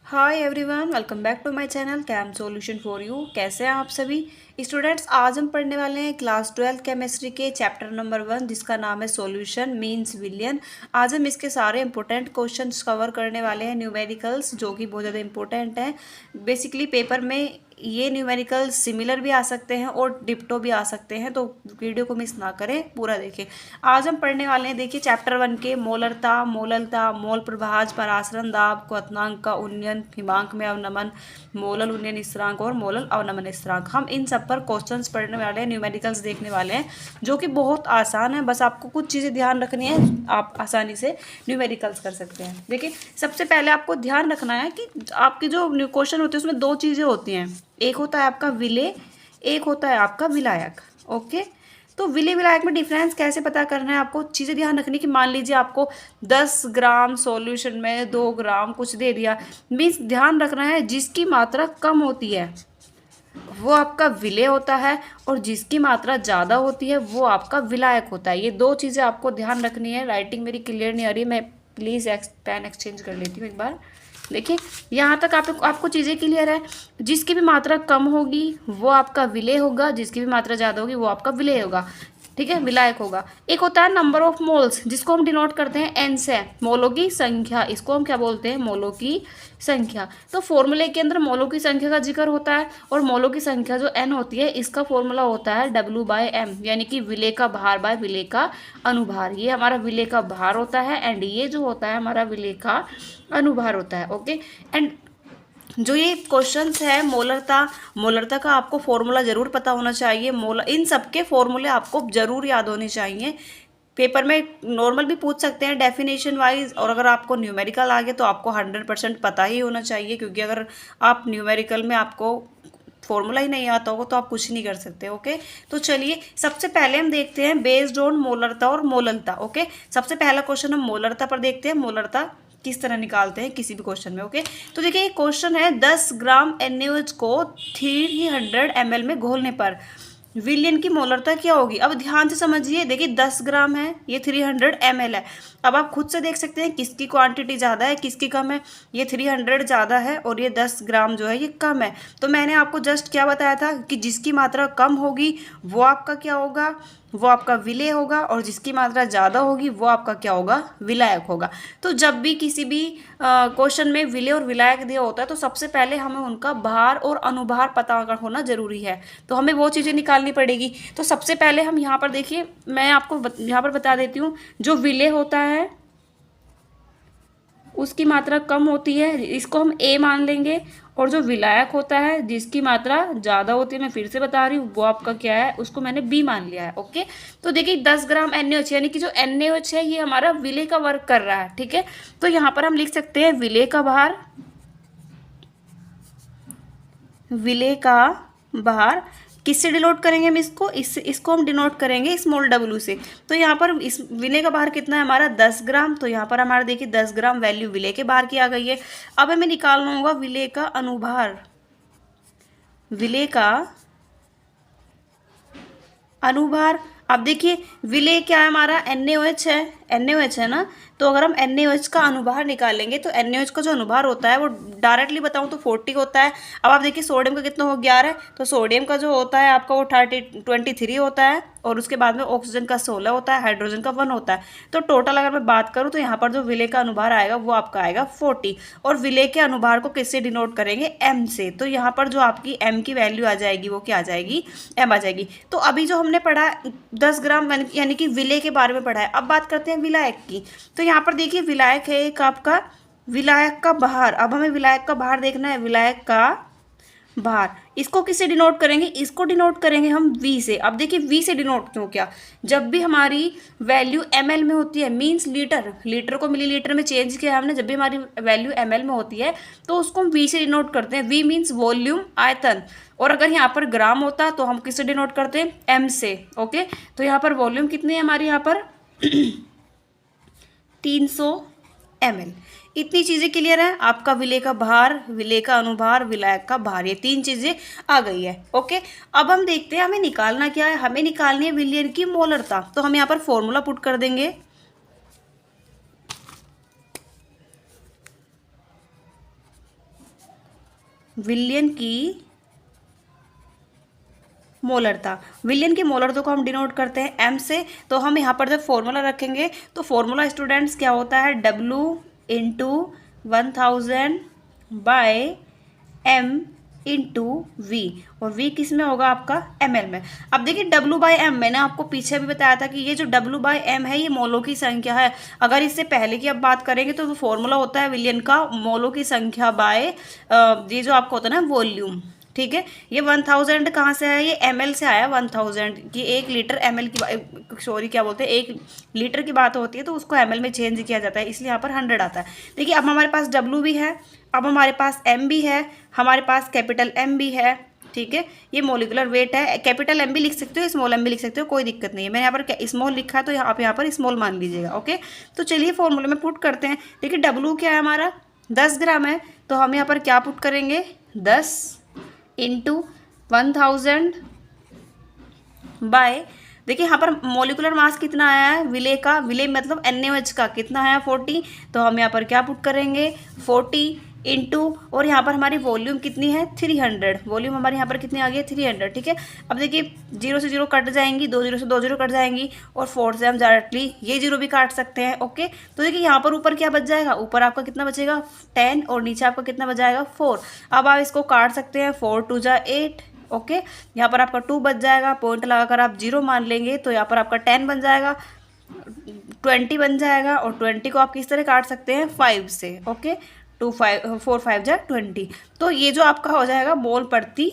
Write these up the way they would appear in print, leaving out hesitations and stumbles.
Hi everyone, welcome back to my channel chem solution for you. कैसे हैं आप सभी स्टूडेंट्स। आज हम पढ़ने वाले हैं क्लास 12 केमिस्ट्री के चैप्टर नंबर 1 जिसका नाम है सॉल्यूशन मीन्स विलियन। आज हम इसके सारे इंपॉर्टेंट क्वेश्चंस कवर करने वाले हैं, न्यूमेरिकल्स जो कि बहुत ज़्यादा इंपॉर्टेंट हैं। बेसिकली पेपर में ये न्यूमेरिकल सिमिलर भी आ सकते हैं और डिप्टो भी आ सकते हैं, तो वीडियो को मिस ना करें, पूरा देखें। आज हम पढ़ने वाले हैं, देखिए चैप्टर 1 के मोलरता, मोललता, मोल प्रभाज, परासरण दाब, क्वथनांक का उन्नयन, हिमांक में अवनमन, मोलल उन्नयन स्थिरांक और मोलल अवनमन स्थिरांक। हम इन सब पर क्वेश्चंस पढ़ने वाले हैं, न्यूमेरिकल्स देखने वाले हैं जो कि बहुत आसान है। बस आपको कुछ चीज़ें ध्यान रखनी है, आप आसानी से न्यूमेरिकल्स कर सकते हैं। देखिए सबसे पहले आपको ध्यान रखना है कि आपके जो क्वेश्चन होते हैं उसमें दो चीज़ें होती हैं, एक होता है आपका विलेय, एक होता है आपका विलायक। ओके, तो विलेय विलायक में डिफरेंस कैसे पता करना है, आपको चीज़ें ध्यान रखनी कि मान लीजिए आपको 10 ग्राम सॉल्यूशन में 2 ग्राम कुछ दे दिया, मीन्स ध्यान रखना है जिसकी मात्रा कम होती है वो आपका विलेय होता है और जिसकी मात्रा ज़्यादा होती है वो आपका विलायक होता है। ये दो चीज़ें आपको ध्यान रखनी है। राइटिंग मेरी क्लियर नहीं आ रही, मैं प्लीज़ पेन एक्सचेंज कर लेती हूँ एक बार। देखिए यहाँ तक आपको चीज़ें क्लियर है। जिसकी भी मात्रा कम होगी वो आपका विलेय होगा, जिसकी भी मात्रा ज़्यादा होगी वो आपका विलेय होगा, ठीक है, विलायक होगा। एक होता है नंबर ऑफ मोल्स जिसको हम डिनोट करते हैं एन से, मोलों की संख्या, इसको हम क्या बोलते हैं, मोलों की संख्या। तो फॉर्मूले के अंदर मोलों की संख्या का जिक्र होता है और मोलों की संख्या जो एन होती है इसका फॉर्मूला होता है W/m, यानी कि विलेय का भार बाय विलेय का अनुभार। ये हमारा विलेय का भार होता है एंड ये जो होता है हमारा विलेय का अनुभार होता है। ओके, एंड जो ये क्वेश्चंस है मोलरता, मोलरता का आपको फॉर्मूला जरूर पता होना चाहिए। इन सब के फॉर्मूले आपको जरूर याद होने चाहिए। पेपर में नॉर्मल भी पूछ सकते हैं डेफिनेशन वाइज, और अगर आपको न्यूमेरिकल आ गया तो आपको 100% पता ही होना चाहिए, क्योंकि अगर आप न्यूमेरिकल में आपको फॉर्मूला ही नहीं आता होगा तो आप कुछ नहीं कर सकते। ओके, तो चलिए सबसे पहले हम देखते हैं बेस्ड ऑन मोलरता और मोललता। ओके, सबसे पहला क्वेश्चन हम मोलरता पर देखते हैं, मोलरता किस तरह निकालते हैं किसी भी क्वेश्चन में। ओके, तो देखिए एक क्वेश्चन है 10 ग्राम NaOH को 300 ml में घोलने पर विलियन की मोलरता क्या होगी। अब ध्यान से समझिए, देखिए 10 ग्राम है, ये 300 ml है। अब आप खुद से देख सकते हैं किसकी क्वांटिटी ज़्यादा है किसकी कम है। ये 300 ज़्यादा है और ये 10 ग्राम जो है ये कम है। तो मैंने आपको जस्ट क्या बताया था कि जिसकी मात्रा कम होगी वो आपका क्या होगा, वो आपका विलेय होगा, और जिसकी मात्रा ज़्यादा होगी वो आपका क्या होगा, विलायक होगा। तो जब भी किसी भी क्वेश्चन में विलेय और विलायक दिया होता है तो सबसे पहले हमें उनका भार और अनुभार पता होना जरूरी है, तो हमें वो चीज़ें निकालनी पड़ेगी। तो सबसे पहले हम यहाँ पर देखिए, मैं आपको यहाँ पर बता देती हूँ, जो विलेय होता है उसकी मात्रा कम होती है, इसको हम A मान लेंगे, और जो विलायक होता है जिसकी मात्रा ज़्यादा होती है, मैं फिर से बता रही हूँ, वो आपका क्या है, उसको मैंने B मान लिया है। ओके, तो देखिए 10 ग्राम NaOH, यानी कि जो NaOH है ये हमारा विलेय का वर्क कर रहा है, ठीक है। तो यहाँ पर हम लिख सकते हैं विलेय का भार, विलेय का भार किससे डिनोट करेंगे हम इसको हम डिनोट करेंगे स्मॉल w से। तो यहाँ पर इस विलेय का भार कितना है हमारा 10 ग्राम, तो यहाँ पर हमारा देखिए 10 ग्राम वैल्यू विलेय के भार की आ गई है। अब हमें निकालना होगा विलेय का अनुभार, विलेय का अनुभार। अब देखिए विलेय क्या है हमारा, NaOH है, NaOH है ना। तो अगर हम NaOH का अनुभार निकालेंगे तो NaOH का जो अनुभार होता है वो डायरेक्टली बताऊं तो 40 होता है। अब आप देखिए सोडियम का कितना हो 11 है, तो सोडियम का जो होता है आपका वो 23 होता है, और उसके बाद में ऑक्सीजन का 16 होता है, हाइड्रोजन का 1 होता है। तो टोटल अगर मैं बात करूँ तो यहाँ पर जो विलेय का अनुभार आएगा वो आपका आएगा 40, और विलेय के अनुभार को किससे डिनोट करेंगे, M से। तो यहाँ पर जो आपकी M की वैल्यू आ जाएगी वो क्या आ जाएगी, M आ जाएगी। तो अभी जो हमने पढ़ा 10 ग्राम यानी कि विलेय के बारे में पढ़ा है। अब बात करते हैं विलायक की। तो यहाँ पर देखिए विलायक है एक आपका विलायक का भार। अब हमें विलायक का भार देखना है, विलायक का भार, इसको किससे डिनोट करेंगे, इसको डिनोट करेंगे हम V से। अब देखिए V से डिनोट क्यों किया, जब भी हमारी वैल्यू ml में होती है, मींस लीटर को मिलीलीटर में चेंज किया हमने, जब भी हमारी वैल्यू ml में होती है तो उसको हम V से डिनोट करते हैं। V मीन्स वॉल्यूम, आयतन। और अगर यहाँ पर ग्राम होता तो हम किससे डिनोट करते हैं, M से। ओके, तो यहाँ पर वॉल्यूम कितनी है हमारी, यहाँ पर 300 ml। इतनी चीज़ें क्लियर है, आपका विलेय का भार, विलेय का अनुभार, विलायक का भार, ये 3 चीज़ें आ गई है। ओके, अब हम देखते हैं हमें निकालना क्या है, हमें निकालनी है विलियन की मोलरता। तो हम यहाँ पर फॉर्मूला पुट कर देंगे, विलयन की मोलरता। विलयन की मोलरता को हम डिनोट करते हैं एम से। तो हम यहाँ पर जब फॉर्मूला रखेंगे तो फॉर्मूला स्टूडेंट्स क्या होता है, W into 1000 by M into V, और V किस में होगा आपका ml में। अब देखिए W बाई एम, मैंने आपको पीछे भी बताया था कि ये जो W बाई एम है ये मोलों की संख्या है। अगर इससे पहले की अब बात करेंगे तो फॉर्मूला होता है विलयन का मोलों की संख्या बाय ये जो आपको होता है ना वॉल्यूम, ठीक है। ये 1000 कहाँ से आया, ये ml से आया 1000 की, 1 लीटर ml की, सॉरी क्या बोलते हैं, 1 लीटर की बात होती है तो उसको ml में चेंज किया जाता है, इसलिए यहाँ पर 100 आता है। देखिए अब हमारे पास W भी है, अब हमारे पास M भी है, हमारे पास कैपिटल M भी है, ठीक है। ये मोलिकुलर वेट है, कैपिटल M भी लिख सकते हो, स्मॉल m भी लिख सकते हो, कोई दिक्कत नहीं है। मैंने यहाँ पर स्मॉल लिखा है तो आप यहाँ पर स्मॉल मान लीजिएगा, ओके। तो चलिए फॉर्मूले में पुट करते हैं। देखिए W क्या है हमारा 10 ग्राम है, तो हम यहाँ पर क्या पुट करेंगे, 10 इंटू 1000 बाय, देखिए यहाँ पर मोलिकुलर मास कितना आया है विले का, विले मतलब NaOH का कितना आया 40, तो हम यहाँ पर क्या पुट करेंगे 40 इंटू, और यहाँ पर हमारी वॉल्यूम कितनी है 300, वॉल्यूम हमारे यहाँ पर कितनी आ गई है 300, ठीक है। अब देखिए 0 से 0 कट जाएंगी, 2 0 से 2 0 कट जाएंगी, और 4 से हम डायरेक्टली ये 0 भी काट सकते हैं, ओके। तो देखिए यहाँ पर ऊपर क्या बच जाएगा, ऊपर आपका कितना बचेगा 10, और नीचे आपका कितना बच जाएगा 4। अब आप इसको काट सकते हैं, 4 2 जा 8, ओके। यहाँ पर आपका 2 बच जाएगा, पॉइंट लगाकर आप 0 मान लेंगे तो यहाँ पर आपका 10 बन जाएगा, 20 बन जाएगा, और 20 को आप किस तरह काट सकते हैं 5 से, ओके। 4 5 जा 20, तो ये जो आपका हो जाएगा मोल प्रति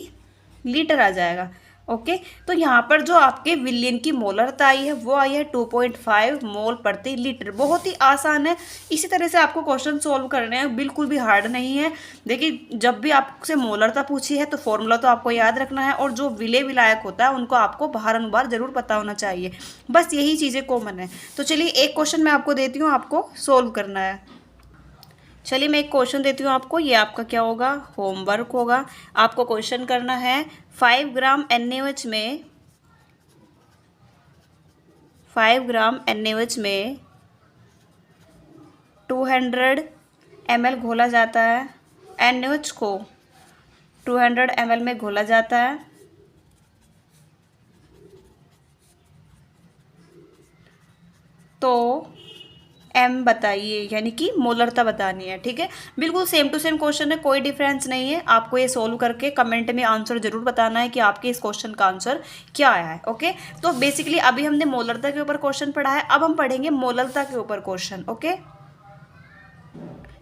लीटर आ जाएगा, ओके। तो यहाँ पर जो आपके विलयन की मोलरता आई है वो आई है 2.5 मोल प्रति लीटर। बहुत ही आसान है, इसी तरह से आपको क्वेश्चन सोल्व करने हैं, बिल्कुल भी हार्ड नहीं है। देखिए जब भी आपसे मोलरता पूछी है तो फॉर्मूला तो आपको याद रखना है, और जो विलय विलायक होता है उनको आपको भार अनुभार जरूर पता होना चाहिए, बस यही चीज़ें कॉमन है। तो चलिए एक क्वेश्चन मैं आपको देती हूँ, आपको सोल्व करना है। चलिए मैं एक क्वेश्चन देती हूँ आपको, ये आपका क्या होगा होमवर्क होगा। आपको क्वेश्चन करना है 5 ग्राम NaOH में 5 ग्राम NaOH में 200 ml घोला जाता है, NaOH को 200 ml में घोला जाता है, तो M बताइए, यानी कि मोलरता बतानी है, ठीक है। बिल्कुल सेम टू सेम क्वेश्चन है, कोई डिफरेंस नहीं है। आपको ये सोल्व करके कमेंट में आंसर जरूर बताना है कि आपके इस क्वेश्चन का आंसर क्या आया है, ओके। तो बेसिकली अभी हमने मोलरता के ऊपर क्वेश्चन पढ़ा है, अब हम पढ़ेंगे मोलरता के ऊपर क्वेश्चन, ओके।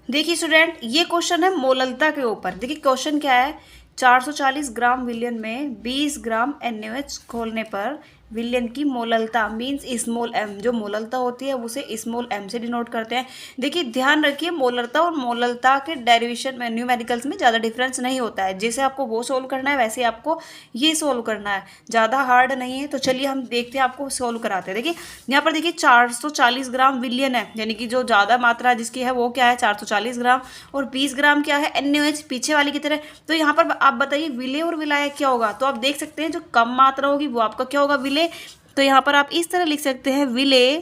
देखिए स्टूडेंट ये क्वेश्चन है मोलरता के ऊपर। देखिए क्वेश्चन क्या है, 440 ग्राम विलयन में 20 ग्राम NaOH घोलने पर विलयन की मोललता मीन्स स्मॉल m, जो मोललता होती है उसे स्मॉल m से डिनोट करते हैं। देखिए ध्यान रखिए मोलरता और मोललता के डेरिवेशन में न्यूमेरिकल्स में ज़्यादा डिफरेंस नहीं होता है, जैसे आपको वो सोल्व करना है वैसे आपको ये सोल्व करना है, ज़्यादा हार्ड नहीं है। तो चलिए हम देखते हैं, आपको सोल्व कराते हैं। देखिए यहाँ पर देखिए 440 ग्राम विलयन है, यानी कि जो ज़्यादा मात्रा जिसकी है वो क्या है 440 ग्राम, और 20 ग्राम क्या है NaOH पीछे वाली की तरह। तो यहाँ पर आप बताइए विलय और विलायक क्या होगा, तो आप देख सकते हैं जो कम मात्रा होगी वो आपका क्या होगा विलय। तो यहाँ पर आप इस तरह लिख सकते हैं विलय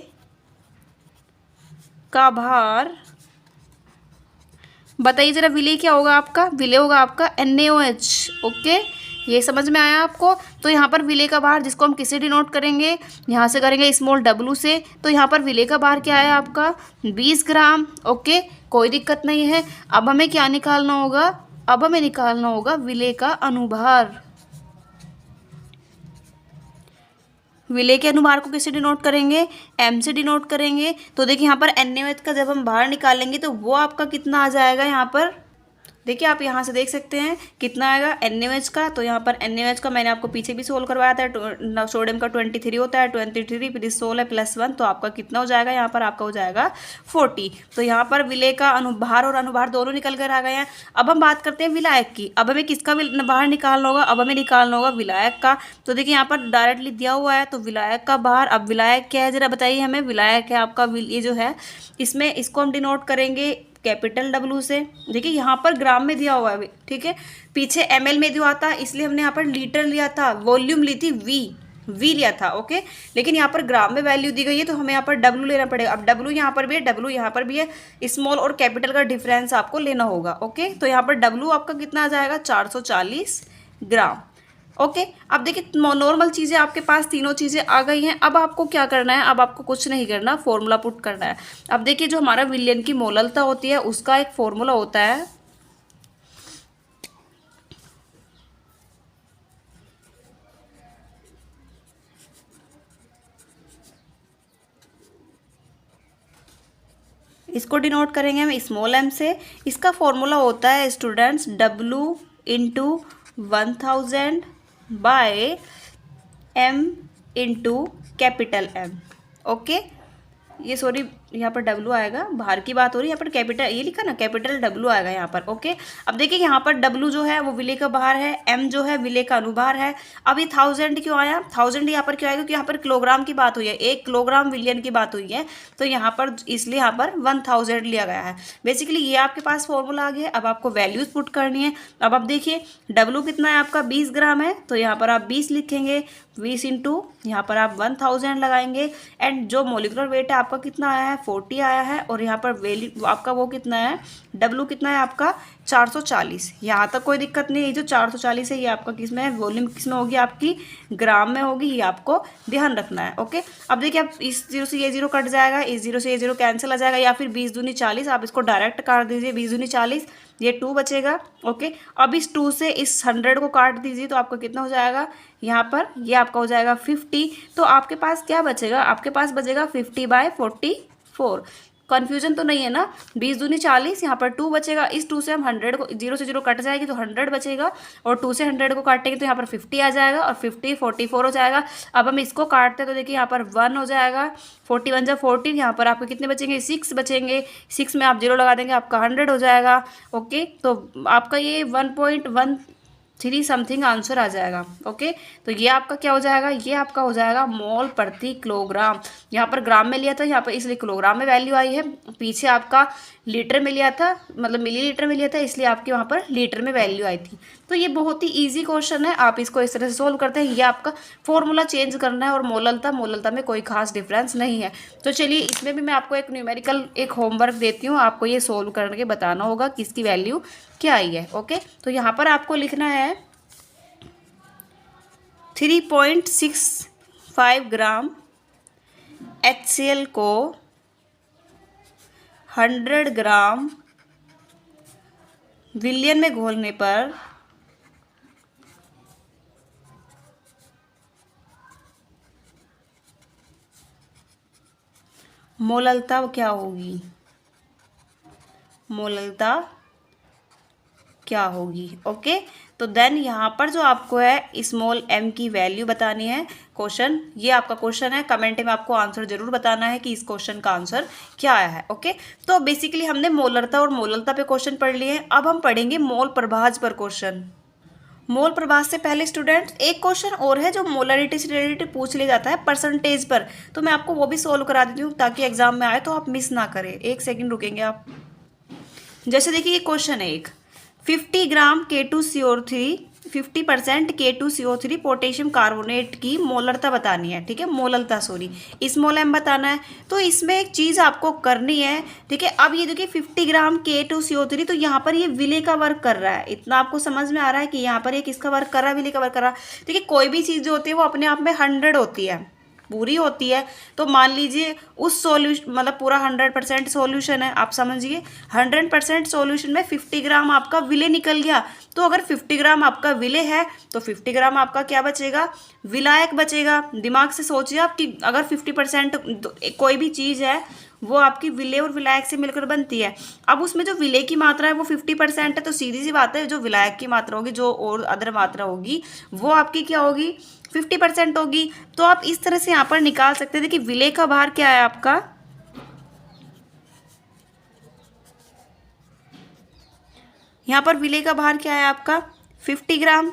का भार, बताइए जरा विलय क्या होगा आपका, विलय होगा आपका NaOH, ओके। ये समझ में आया आपको। तो यहाँ पर विलय का भार जिसको हम किसे डिनोट करेंगे, यहाँ से करेंगे स्मॉल w से, तो यहाँ पर विलय का भार क्या है आपका 20 ग्राम, ओके, कोई दिक्कत नहीं है। अब हमें क्या निकालना होगा, अब हमें निकालना होगा विलय का अनुभार। विलय के अनुभार को किससे डिनोट करेंगे, m से डिनोट करेंगे। तो देखिए यहाँ पर NaOH का जब हम भार निकालेंगे तो वो आपका कितना आ जाएगा, यहाँ पर देखिए आप यहाँ से देख सकते हैं कितना आएगा NaOH का। तो यहाँ पर NaOH का मैंने आपको पीछे भी सोल्व करवाया था, सोडियम का 23 होता है, 23 फिर 16 +1, तो आपका कितना हो जाएगा, यहाँ पर आपका हो जाएगा 40। तो यहाँ पर विलय का अनुभार और अनुभार दोनों निकल कर आ गए हैं। अब हम बात करते हैं विलायक की। अब हमें किसका भार निकालना होगा, अब हमें निकालना होगा विलायक का। तो देखिए यहाँ पर डायरेक्टली दिया हुआ है तो विलायक का भार। अब विलायक क्या है जरा बताइए हमें, विलायक है आपका ये जो है, इसमें इसको हम डिनोट करेंगे कैपिटल W से। देखिए यहाँ पर ग्राम में दिया हुआ है, ठीक है, पीछे ml में दिया था, इसलिए हमने यहाँ पर लीटर लिया था, वॉल्यूम ली थी V, वी लिया था, ओके। लेकिन यहाँ पर ग्राम में वैल्यू दी गई है तो हमें यहाँ पर डब्लू लेना पड़ेगा। अब डब्लू यहाँ पर भी है, डब्लू यहाँ पर भी है, स्मॉल और कैपिटल का डिफरेंस आपको लेना होगा, ओके। तो यहाँ पर डब्लू आपका कितना आ जाएगा, 440 ग्राम, ओके। अब देखिए नॉर्मल चीज़ें आपके पास तीनों चीज़ें आ गई हैं। अब आपको क्या करना है, अब आपको कुछ नहीं करना, फॉर्मूला पुट करना है। अब देखिए जो हमारा विलयन की मोललता होती है उसका एक फॉर्मूला होता है, इसको डिनोट करेंगे हम स्मॉल एम से। इसका फॉर्मूला होता है students W into 1000 by M into capital M, okay. ये सॉरी यहाँ पर डब्लू आएगा, बाहर की बात हो रही है, यहाँ पर कैपिटल ये लिखा ना, कैपिटल डब्लू आएगा यहाँ पर, ओके। अब देखिए यहाँ पर डब्लू जो है वो विले का बाहर है, एम जो है विले का अनुभार है। अब ये 1000 क्यों आया, 1000 यहाँ पर क्यों आएगा, क्योंकि यहाँ पर किलोग्राम की बात हुई है, 1 किलोग्राम विलियन की बात हुई है, तो यहाँ पर इसलिए यहाँ पर 1000 लिया गया है। बेसिकली ये आपके पास फॉर्मूला आ गया। अब आपको वैल्यूज पुट करनी है। अब आप देखिए डब्लू कितना है आपका, 20 ग्राम है, तो यहाँ पर आप 20 लिखेंगे, 20 इंटू यहाँ पर आप 1000 लगाएंगे। एंड जो मोलिकुलर वेट है आपका कितना आया है, 40 आया है। और यहाँ पर वैल्यू आपका वो कितना है, डब्लू कितना है आपका, 440। यहाँ तक कोई दिक्कत नहीं है। जो 440 है ये आपका किस में है, वॉल्यूम किस में होगी, आपकी ग्राम में होगी, ये आपको ध्यान रखना है, ओके। अब देखिए आप इस जीरो से ये जीरो कट जाएगा, इस जीरो से ये जीरो कैंसिल आ जाएगा, या फिर 20 दूनी 40, आप इसको डायरेक्ट काट दीजिए, 20 दूनी 40, ये 2 बचेगा, ओके। अब इस 2 से इस 100 को काट दीजिए, तो आपका कितना हो जाएगा, यहाँ पर ये आपका हो जाएगा 50। तो आपके पास क्या बचेगा, आपके पास बचेगा 50/44। कन्फ्यूजन तो नहीं है ना, 20 दूनी 40, यहाँ पर 2 बचेगा, इस 2 से हम 100 को, 0 से 0 कट जाएगी तो 100 बचेगा, और 2 से 100 को काटेंगे तो यहाँ पर 50 आ जाएगा, और 50 44 हो जाएगा। अब हम इसको काटते हैं तो देखिए यहाँ पर 1 हो जाएगा, 41 जा 14, यहाँ पर आपके कितने बचेंगे, 6 बचेंगे, 6 में आप 0 लगा देंगे, आपका 100 हो जाएगा, ओके। तो आपका ये 1.13 समथिंग आंसर आ जाएगा, ओके। तो ये आपका क्या हो जाएगा, ये आपका हो जाएगा मोल प्रति किलोग्राम। यहाँ पर ग्राम में लिया था, यहाँ पर इसलिए किलोग्राम में वैल्यू आई है, पीछे आपका लीटर में लिया था, मतलब मिलीलीटर में लिया था, इसलिए आपके वहाँ पर लीटर में वैल्यू आई थी। तो ये बहुत ही ईजी क्वेश्चन है, आप इसको इस तरह से सोल्व करते हैं। ये आपका फॉर्मूला चेंज करना है, और मोललता में कोई खास डिफरेंस नहीं है। तो चलिए इसमें भी मैं आपको एक न्यूमेरिकल एक होमवर्क देती हूँ, आपको ये सोल्व करके बताना होगा कि इसकी वैल्यू क्या आई है, ओके। तो यहाँ पर आपको लिखना है 3.65 ग्राम HCl को 100 ग्राम विलियन में घोलने पर मोललता क्या होगी, मोललता क्या होगी, ओके। तो देन यहाँ पर जो आपको है स्मॉल m की वैल्यू बतानी है। क्वेश्चन ये आपका क्वेश्चन है, कमेंट में आपको आंसर जरूर बताना है कि इस क्वेश्चन का आंसर क्या आया है, ओके। तो बेसिकली हमने मोलरता और मोललता पे क्वेश्चन पढ़ लिए हैं। अब हम पढ़ेंगे मोल प्रभाज पर क्वेश्चन। मोल प्रभाज से पहले स्टूडेंट्स एक क्वेश्चन और है जो मोलरिटी से रिलेटेड पूछ लिया जाता है परसेंटेज पर, तो मैं आपको वो भी सोल्व करा देती हूँ ताकि एग्जाम में आए तो आप मिस ना करें। एक सेकेंड रुकेंगे आप। जैसे देखिए ये क्वेश्चन है एक, 50 ग्राम K2CO3 50% K2CO3 पोटेशियम कार्बोनेट की मोलरता बतानी है, ठीक है, मोललता सॉरी, स्मॉल m बताना है। तो इसमें एक चीज़ आपको करनी है, ठीक है। अब ये देखिए 50 ग्राम K2CO3, तो यहाँ पर ये विले का वर्क कर रहा है, इतना आपको समझ में आ रहा है कि यहाँ पर ये किसका वर्क कर रहा है, विले का वर्क कर रहा है। देखिए कोई भी चीज़ जो होती है वो अपने आप में 100 होती है, पूरी होती है। तो मान लीजिए उस सॉल्यूशन मतलब पूरा 100% सॉल्यूशन है, आप समझिए 100% सॉल्यूशन में 50 ग्राम आपका विले निकल गया। तो अगर 50 ग्राम आपका विले है तो 50 ग्राम आपका क्या बचेगा, विलायक बचेगा। दिमाग से सोचिए आप कि अगर 50% कोई भी चीज़ है वो आपकी विले और विलायक से मिलकर बनती है। अब उसमें जो विले की मात्रा है वो 50% है, तो सीधी सी बात है जो विलायक की मात्रा होगी, जो और अदर मात्रा होगी वो आपकी क्या होगी, 50% होगी। तो आप इस तरह से यहाँ पर निकाल सकते थे कि विले का भार क्या है आपका, यहाँ पर विले का भार क्या है आपका 50 ग्राम।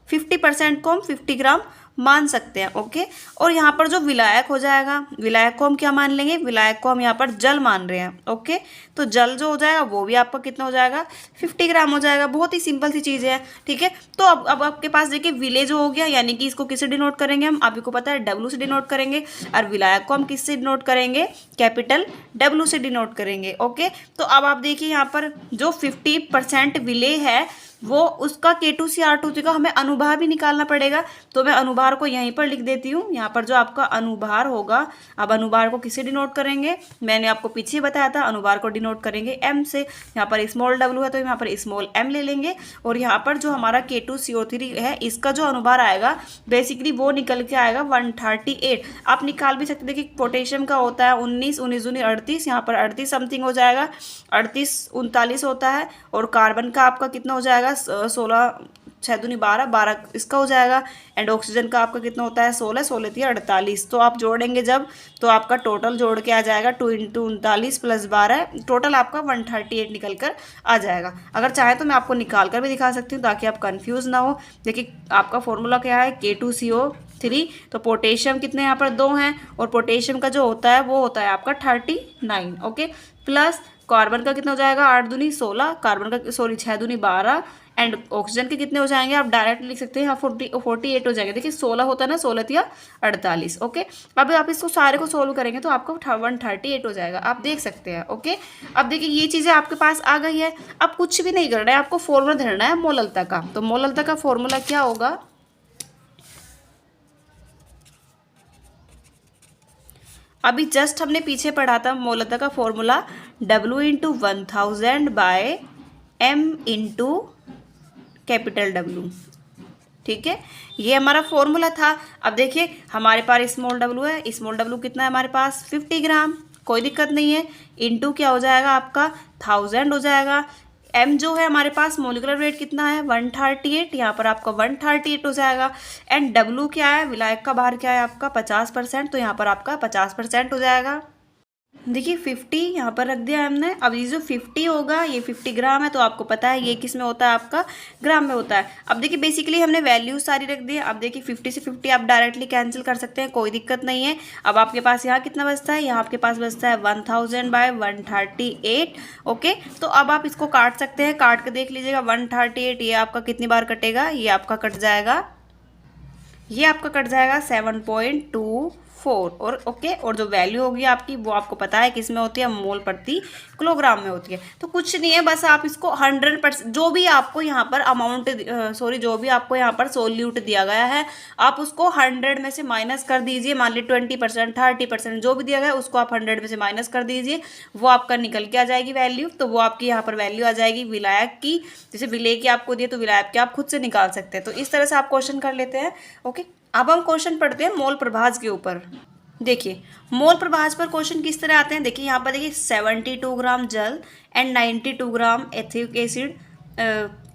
50% को हम 50 ग्राम मान सकते हैं। ओके, और यहाँ पर जो विलायक हो जाएगा, विलायक को हम क्या मान लेंगे, विलायक को हम यहाँ पर जल मान रहे हैं। ओके, तो जल जो हो जाएगा वो भी आपका कितना हो जाएगा, 50 ग्राम हो जाएगा। बहुत ही सिंपल सी चीज़ है। ठीक है, तो अब आपके पास देखिए विलेज हो गया, यानी कि इसको किससे डिनोट करेंगे हम, आपको पता है डब्ल्यू से डिनोट करेंगे, और विलायक को हम किससे डिनोट करेंगे, कैपिटल डब्ल्यू से डिनोट करेंगे। ओके, तो अब आप देखिए यहाँ पर जो 50% विलेय है वो उसका K2CR2 का हमें अनुभार भी निकालना पड़ेगा। तो मैं अनुभार को यहीं पर लिख देती हूँ। यहाँ पर जो आपका अनुभार होगा, अब अनुभार को किसे डिनोट करेंगे, मैंने आपको पीछे बताया था, अनुभार को डिनोट करेंगे M से। यहाँ पर स्मॉल w है तो यहाँ पर स्मॉल m ले लेंगे, और यहाँ पर जो हमारा K2CO3 है इसका जो अनुभार आएगा बेसिकली वो निकल के आएगा 138। आप निकाल भी सकते हैं कि पोटेशियम का होता है 19, 19 दूनी 38, यहाँ पर 38 समथिंग हो जाएगा, 38 39 होता है, और कार्बन का आपका कितना हो जाएगा 16, 6 दूनी 12, 12 इसका हो जाएगा, एंड ऑक्सीजन का आपका कितना होता है 16, 16 थी 48। तो आप जोड़ेंगे जब तो आपका टोटल जोड़ के आ जाएगा 2 × 39 + 12, टोटल आपका 138 निकल कर आ जाएगा। अगर चाहे तो मैं आपको निकाल कर भी दिखा सकती हूँ ताकि आप कंफ्यूज ना हो। देखिए आपका फॉर्मूला क्या है, K2CO3, तो पोटेशियम कितने यहाँ पर 2 हैं, और पोटेशियम का जो होता है वो होता है आपका 39। ओके, प्लस कार्बन का कितना हो जाएगा 8 दूनी 16, कार्बन का 6 दूनी 12, एंड ऑक्सीजन के कितने हो जाएंगे, आप डायरेक्ट लिख सकते हैं यहाँ 48 हो जाएंगे। देखिए 16 होता है ना, 16 या 48। ओके, अब आप इसको सारे को सोल्व करेंगे तो आपको 138 हो जाएगा, आप देख सकते हैं। ओके, अब देखिए ये चीज़ें आपके पास आ गई है। अब कुछ भी नहीं करना है, आपको फॉर्मूला धरना है मोललता का। तो मोललता का फॉर्मूला क्या होगा, अभी जस्ट हमने पीछे पढ़ा था मोललता का formula, W × 1000/m × capital W। ठीक है, ये हमारा फॉर्मूला था। अब देखिए हमारे पास स्मॉल w है, स्मॉल w कितना है हमारे पास 50 ग्राम, कोई दिक्कत नहीं है, इनटू क्या हो जाएगा आपका 1000 हो जाएगा। m जो है हमारे पास मोलिकुलर वेट कितना है 138, यहाँ पर आपका 138 हो जाएगा, एंड w क्या है, विलायक का भार क्या है आपका 50%, तो यहाँ पर आपका 50% हो जाएगा। देखिए 50 यहाँ पर रख दिया हमने। अब ये जो 50 होगा ये 50 ग्राम है, तो आपको पता है ये किस में होता है, आपका ग्राम में होता है। अब देखिए बेसिकली हमने वैल्यू सारी रख दी है। अब देखिए 50 से 50 आप डायरेक्टली कैंसिल कर सकते हैं, कोई दिक्कत नहीं है। अब आपके पास यहाँ कितना बचता है, यहाँ आपके पास बचता है 1000/138। ओके, तो अब आप इसको काट सकते हैं, काट के देख लीजिएगा 138 ये आपका कितनी बार कटेगा, ये आपका कट जाएगा, ये आपका कट जाएगा 7.24। और ओके, और जो वैल्यू होगी आपकी वो आपको पता है किस में होती है, मोल प्रति किलोग्राम में होती है। तो कुछ नहीं है, बस आप इसको 100% जो भी आपको यहाँ पर अमाउंट जो भी आपको यहाँ पर सोल्यूट दिया गया है आप उसको 100 में से माइनस कर दीजिए। मान लीजिए 20%, 30% जो भी दिया गया है उसको आप 100 में से माइनस कर दीजिए, वो आपका निकल के आ जाएगी वैल्यू। तो वो आपकी यहाँ पर वैल्यू आ जाएगी विलायक की, जैसे विलेय की आपको दिए तो विलायक की आप खुद से निकाल सकते हैं। तो इस तरह से आप क्वेश्चन कर लेते हैं। ओके, अब हम क्वेश्चन पढ़ते हैं मोल प्रभाज के ऊपर। देखिए मोल प्रभाज पर क्वेश्चन किस तरह आते हैं, देखिए यहाँ पर देखिए 72 ग्राम जल and 92 gram ethic acid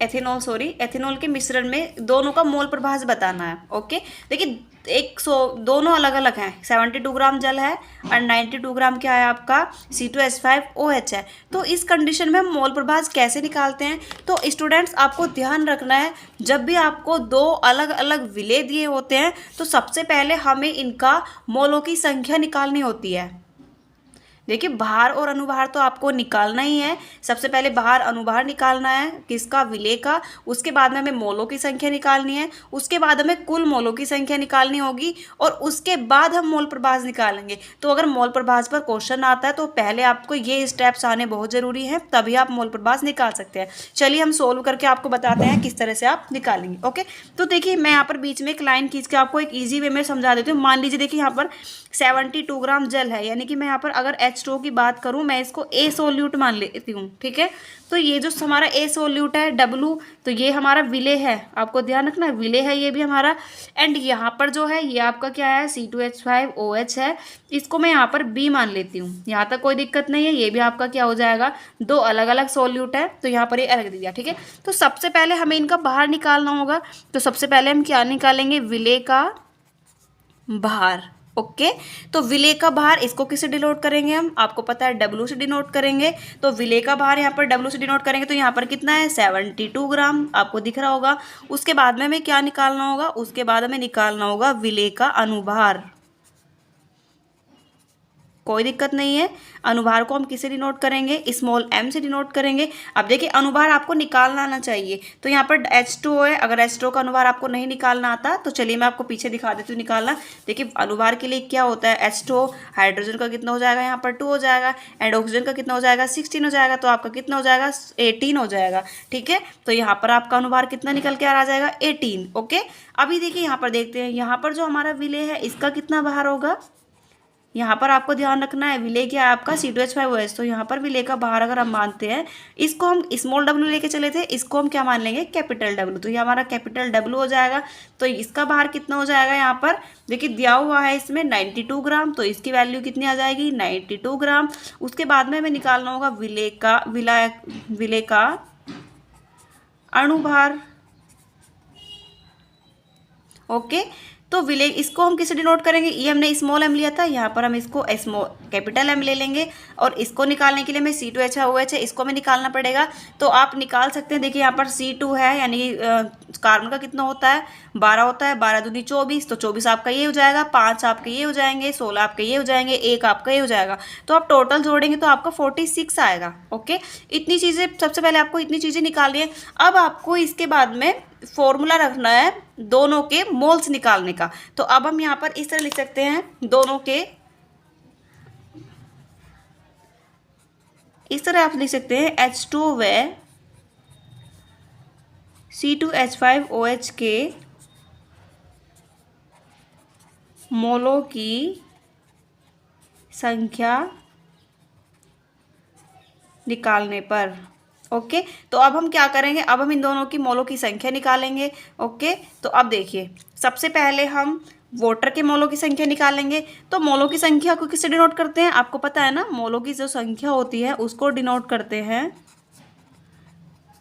ethanol के मिश्रण में दोनों का मोल प्रभाज बताना है। ओके, देखिए दोनों अलग अलग हैं, 72 ग्राम जल है और 92 ग्राम क्या है आपका C2H5OH है। तो इस कंडीशन में हम मोल प्रभाज कैसे निकालते हैं, तो स्टूडेंट्स आपको ध्यान रखना है, जब भी आपको दो अलग अलग विलेय दिए होते हैं तो सबसे पहले हमें इनका मोलों की संख्या निकालनी होती है। देखिए भार और अनुभार तो आपको निकालना ही है, सबसे पहले भार अनुभार निकालना है किसका, विलेय का, उसके बाद में हमें मोलों की संख्या निकालनी है, उसके बाद हमें कुल मोलों की संख्या निकालनी होगी, और उसके बाद हम मोल प्रभाज निकालेंगे। तो अगर मोल प्रभाज पर क्वेश्चन आता है तो पहले आपको ये स्टेप्स आने बहुत ज़रूरी है, तभी आप मोल प्रभाज निकाल सकते हैं। चलिए हम सोल्व करके आपको बताते हैं किस तरह से आप निकालेंगे। ओके, तो देखिए मैं यहाँ पर बीच में एक लाइन खींच के आपको एक ईजी वे में समझा देती हूँ। मान लीजिए देखिए यहाँ पर 72 ग्राम जल है, यानी कि मैं यहाँ पर अगर H2O की बात करूँ मैं इसको A सोल्यूट मान लेती हूँ। ठीक है, तो ये जो हमारा A सोल्यूट है W, तो ये हमारा विलेय है, आपको ध्यान रखना है विलेय है ये भी हमारा, एंड यहाँ पर जो है ये आपका क्या है C2H5OH है, इसको मैं यहाँ पर B मान लेती हूँ। यहाँ तक कोई दिक्कत नहीं है, ये भी आपका क्या हो जाएगा, दो अलग अलग सोल्यूट है तो यहाँ पर ये अलग दे दिया। ठीक है, तो सबसे पहले हमें इनका बाहर निकालना होगा, तो सबसे पहले हम क्या निकालेंगे, विलेय का भार। ओके। तो विलेय का भार इसको किससे डिनोट करेंगे हम, आपको पता है डब्ल्यू से डिनोट करेंगे। तो विलेय का भार यहाँ पर डब्ल्यू से डिनोट करेंगे तो यहाँ पर कितना है 72 ग्राम, आपको दिख रहा होगा। उसके बाद में हमें क्या निकालना होगा, उसके बाद हमें निकालना होगा विलेय का अनुभार। कोई दिक्कत नहीं है। अनुभार को हम किसे डिनोट करेंगे, स्मॉल m से डिनोट करेंगे। अब देखिए अनुभार आपको निकालना आना चाहिए। तो यहाँ पर H2O है, अगर H2O का अनुभार आपको नहीं निकालना आता तो चलिए मैं आपको पीछे दिखा देती हूँ निकालना। देखिए अनुभार के लिए क्या होता है, H2O हाइड्रोजन का कितना हो जाएगा, यहाँ पर 2 हो जाएगा, एंड ऑक्सीजन का कितना हो जाएगा 16 हो जाएगा, तो आपका कितना हो जाएगा 18 हो जाएगा। ठीक है, तो यहाँ पर आपका अनुभार कितना निकल के आ जाएगा 18। ओके, अभी देखिए यहाँ पर देखते हैं, यहाँ पर जो हमारा विलेय है इसका कितना भार होगा। यहाँ पर आपको ध्यान रखना है, विलेय क्या है आपका C2H5OH, तो यहाँ पर विलेय का भार अगर हम मानते हैं, इसको हम स्मॉल w लेके चले थे, इसको हम क्या मान लेंगे कैपिटल W, तो ये हमारा कैपिटल W हो जाएगा। तो इसका भार कितना हो जाएगा, यहाँ पर देखिए दिया हुआ है इसमें 92 ग्राम, तो इसकी वैल्यू कितनी आ जाएगी 92 ग्राम। उसके बाद में हमें निकालना होगा विलेय का अणुभार। ओके, तो विलेय इसको हम किसे डिनोट करेंगे, ये हमने स्मॉल m लिया था, यहाँ पर हम इसको कैपिटल M ले लेंगे। और इसको निकालने के लिए हमें C2H है, इसको हमें निकालना पड़ेगा। तो आप निकाल सकते हैं, देखिए यहाँ पर C2 है, यानी कि कार्बन का कितना होता है 12 होता है, 12 दूनी 24, तो 24 आपका ये हो जाएगा, 5 आपके ये हो जाएंगे, 16 आपके ये हो जाएंगे, 1 आपका ये हो जाएगा। तो आप टोटल जोड़ेंगे तो आपका 46 आएगा। ओके, इतनी चीज़ें सबसे पहले आपको इतनी चीज़ें निकालनी है। अब आपको इसके बाद में फॉर्मूला रखना है दोनों के मोल्स निकालने का। तो अब हम यहाँ पर इस तरह लिख सकते हैं, दोनों के इस तरह आप लिख सकते हैं H2 व C2H5OH के मोलों की संख्या निकालने पर। ओके, तो अब हम क्या करेंगे, अब हम इन दोनों की मोलों की संख्या निकालेंगे। ओके, तो अब देखिए सबसे पहले हम वाटर के मोलों की संख्या निकालेंगे। तो मोलों की संख्या को किससे डिनोट करते हैं, आपको पता है ना, मोलों की जो संख्या होती है उसको डिनोट करते हैं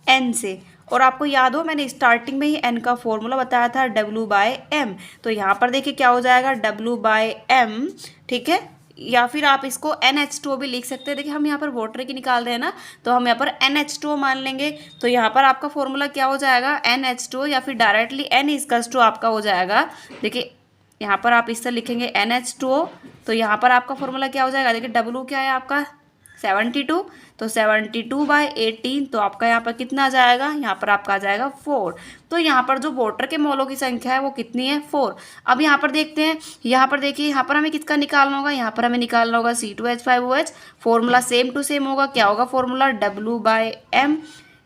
n से। और आपको याद हो मैंने स्टार्टिंग में ही n का फॉर्मूला बताया था W/m। तो यहाँ पर देखिए क्या हो जाएगा W/m। ठीक है, या फिर आप इसको NH2O भी लिख सकते हैं। देखिए हम यहाँ पर वाटर की निकाल रहे हैं ना, तो हम यहाँ पर NH2O मान लेंगे। तो यहाँ पर आपका फॉर्मूला क्या हो जाएगा NH2O, या फिर डायरेक्टली N=2 आपका हो जाएगा। देखिए यहाँ पर आप इस तरह लिखेंगे NH2O, तो यहाँ पर आपका फॉर्मूला क्या हो जाएगा, देखिए W क्या है आपका 72, तो 72/18, तो आपका यहाँ पर कितना आ जाएगा, यहाँ पर आपका आ जाएगा 4। तो यहाँ पर जो वाटर के मोलों की संख्या है वो कितनी है 4। अब यहाँ पर देखते हैं, यहाँ पर देखिए यहाँ पर हमें किसका निकालना होगा, यहाँ पर हमें निकालना होगा C2H5OH। Formula same to same होगा, क्या होगा फॉर्मूला W/m।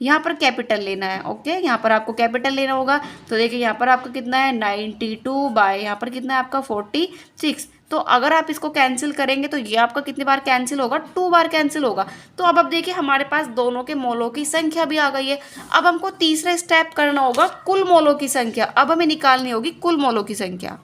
यहाँ पर कैपिटल लेना है। ओके, यहाँ पर आपको कैपिटल लेना होगा। तो देखिए यहाँ पर आपका कितना है 92 बाय यहाँ पर कितना है आपका 46। तो अगर आप इसको कैंसिल करेंगे तो ये आपका कितनी बार कैंसिल होगा, 2 बार कैंसिल होगा। तो अब देखिए हमारे पास दोनों के मोलों की संख्या भी आ गई है। अब हमको तीसरा स्टेप करना होगा कुल मोलों की संख्या। अब हमें निकालनी होगी कुल मोलों की संख्या।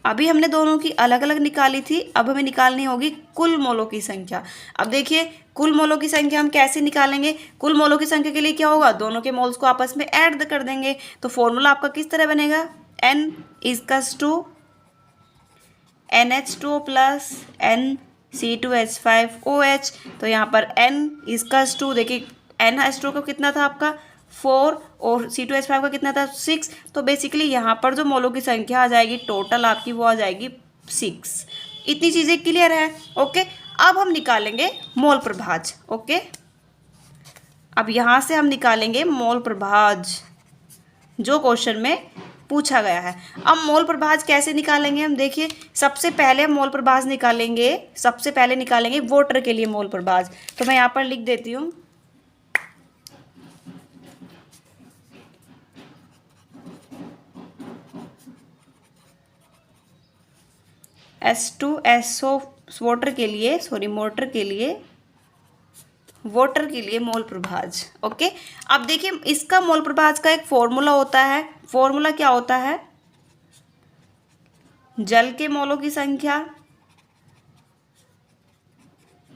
अभी हमने दोनों की अलग अलग निकाली थी, अब हमें निकालनी होगी कुल मोलों की संख्या। अब देखिए कुल मोलों की संख्या हम कैसे निकालेंगे, कुल मोलों की संख्या के लिए क्या होगा, दोनों के मोल्स को आपस में ऐड कर देंगे। तो फॉर्मूला आपका किस तरह बनेगा, N=NH2O प्लस NC2H5OH। तो यहाँ पर N=2, देखिए NH2 का कितना था आपका 4 और C2H5 का कितना था 6। तो बेसिकली यहाँ पर जो मोलों की संख्या आ जाएगी टोटल आपकी वो आ जाएगी 6। इतनी चीज़ें क्लियर है। ओके, अब हम निकालेंगे मोल प्रभाज। ओके, अब यहाँ से हम निकालेंगे मोल प्रभाज जो क्वेश्चन में पूछा गया है। अब मोल प्रभाज कैसे निकालेंगे हम, देखिए सबसे पहले हम मोल प्रभाज निकालेंगे, सबसे पहले निकालेंगे वाटर के लिए मोल प्रभाज। तो मैं यहाँ पर लिख देती हूँ H2SO वाटर के लिए, सॉरी मोटर के लिए, वाटर के लिए मोल प्रभाज। ओके, अब देखिए इसका मोल प्रभाज का एक फॉर्मूला होता है। फॉर्मूला क्या होता है, जल के मोलों की संख्या,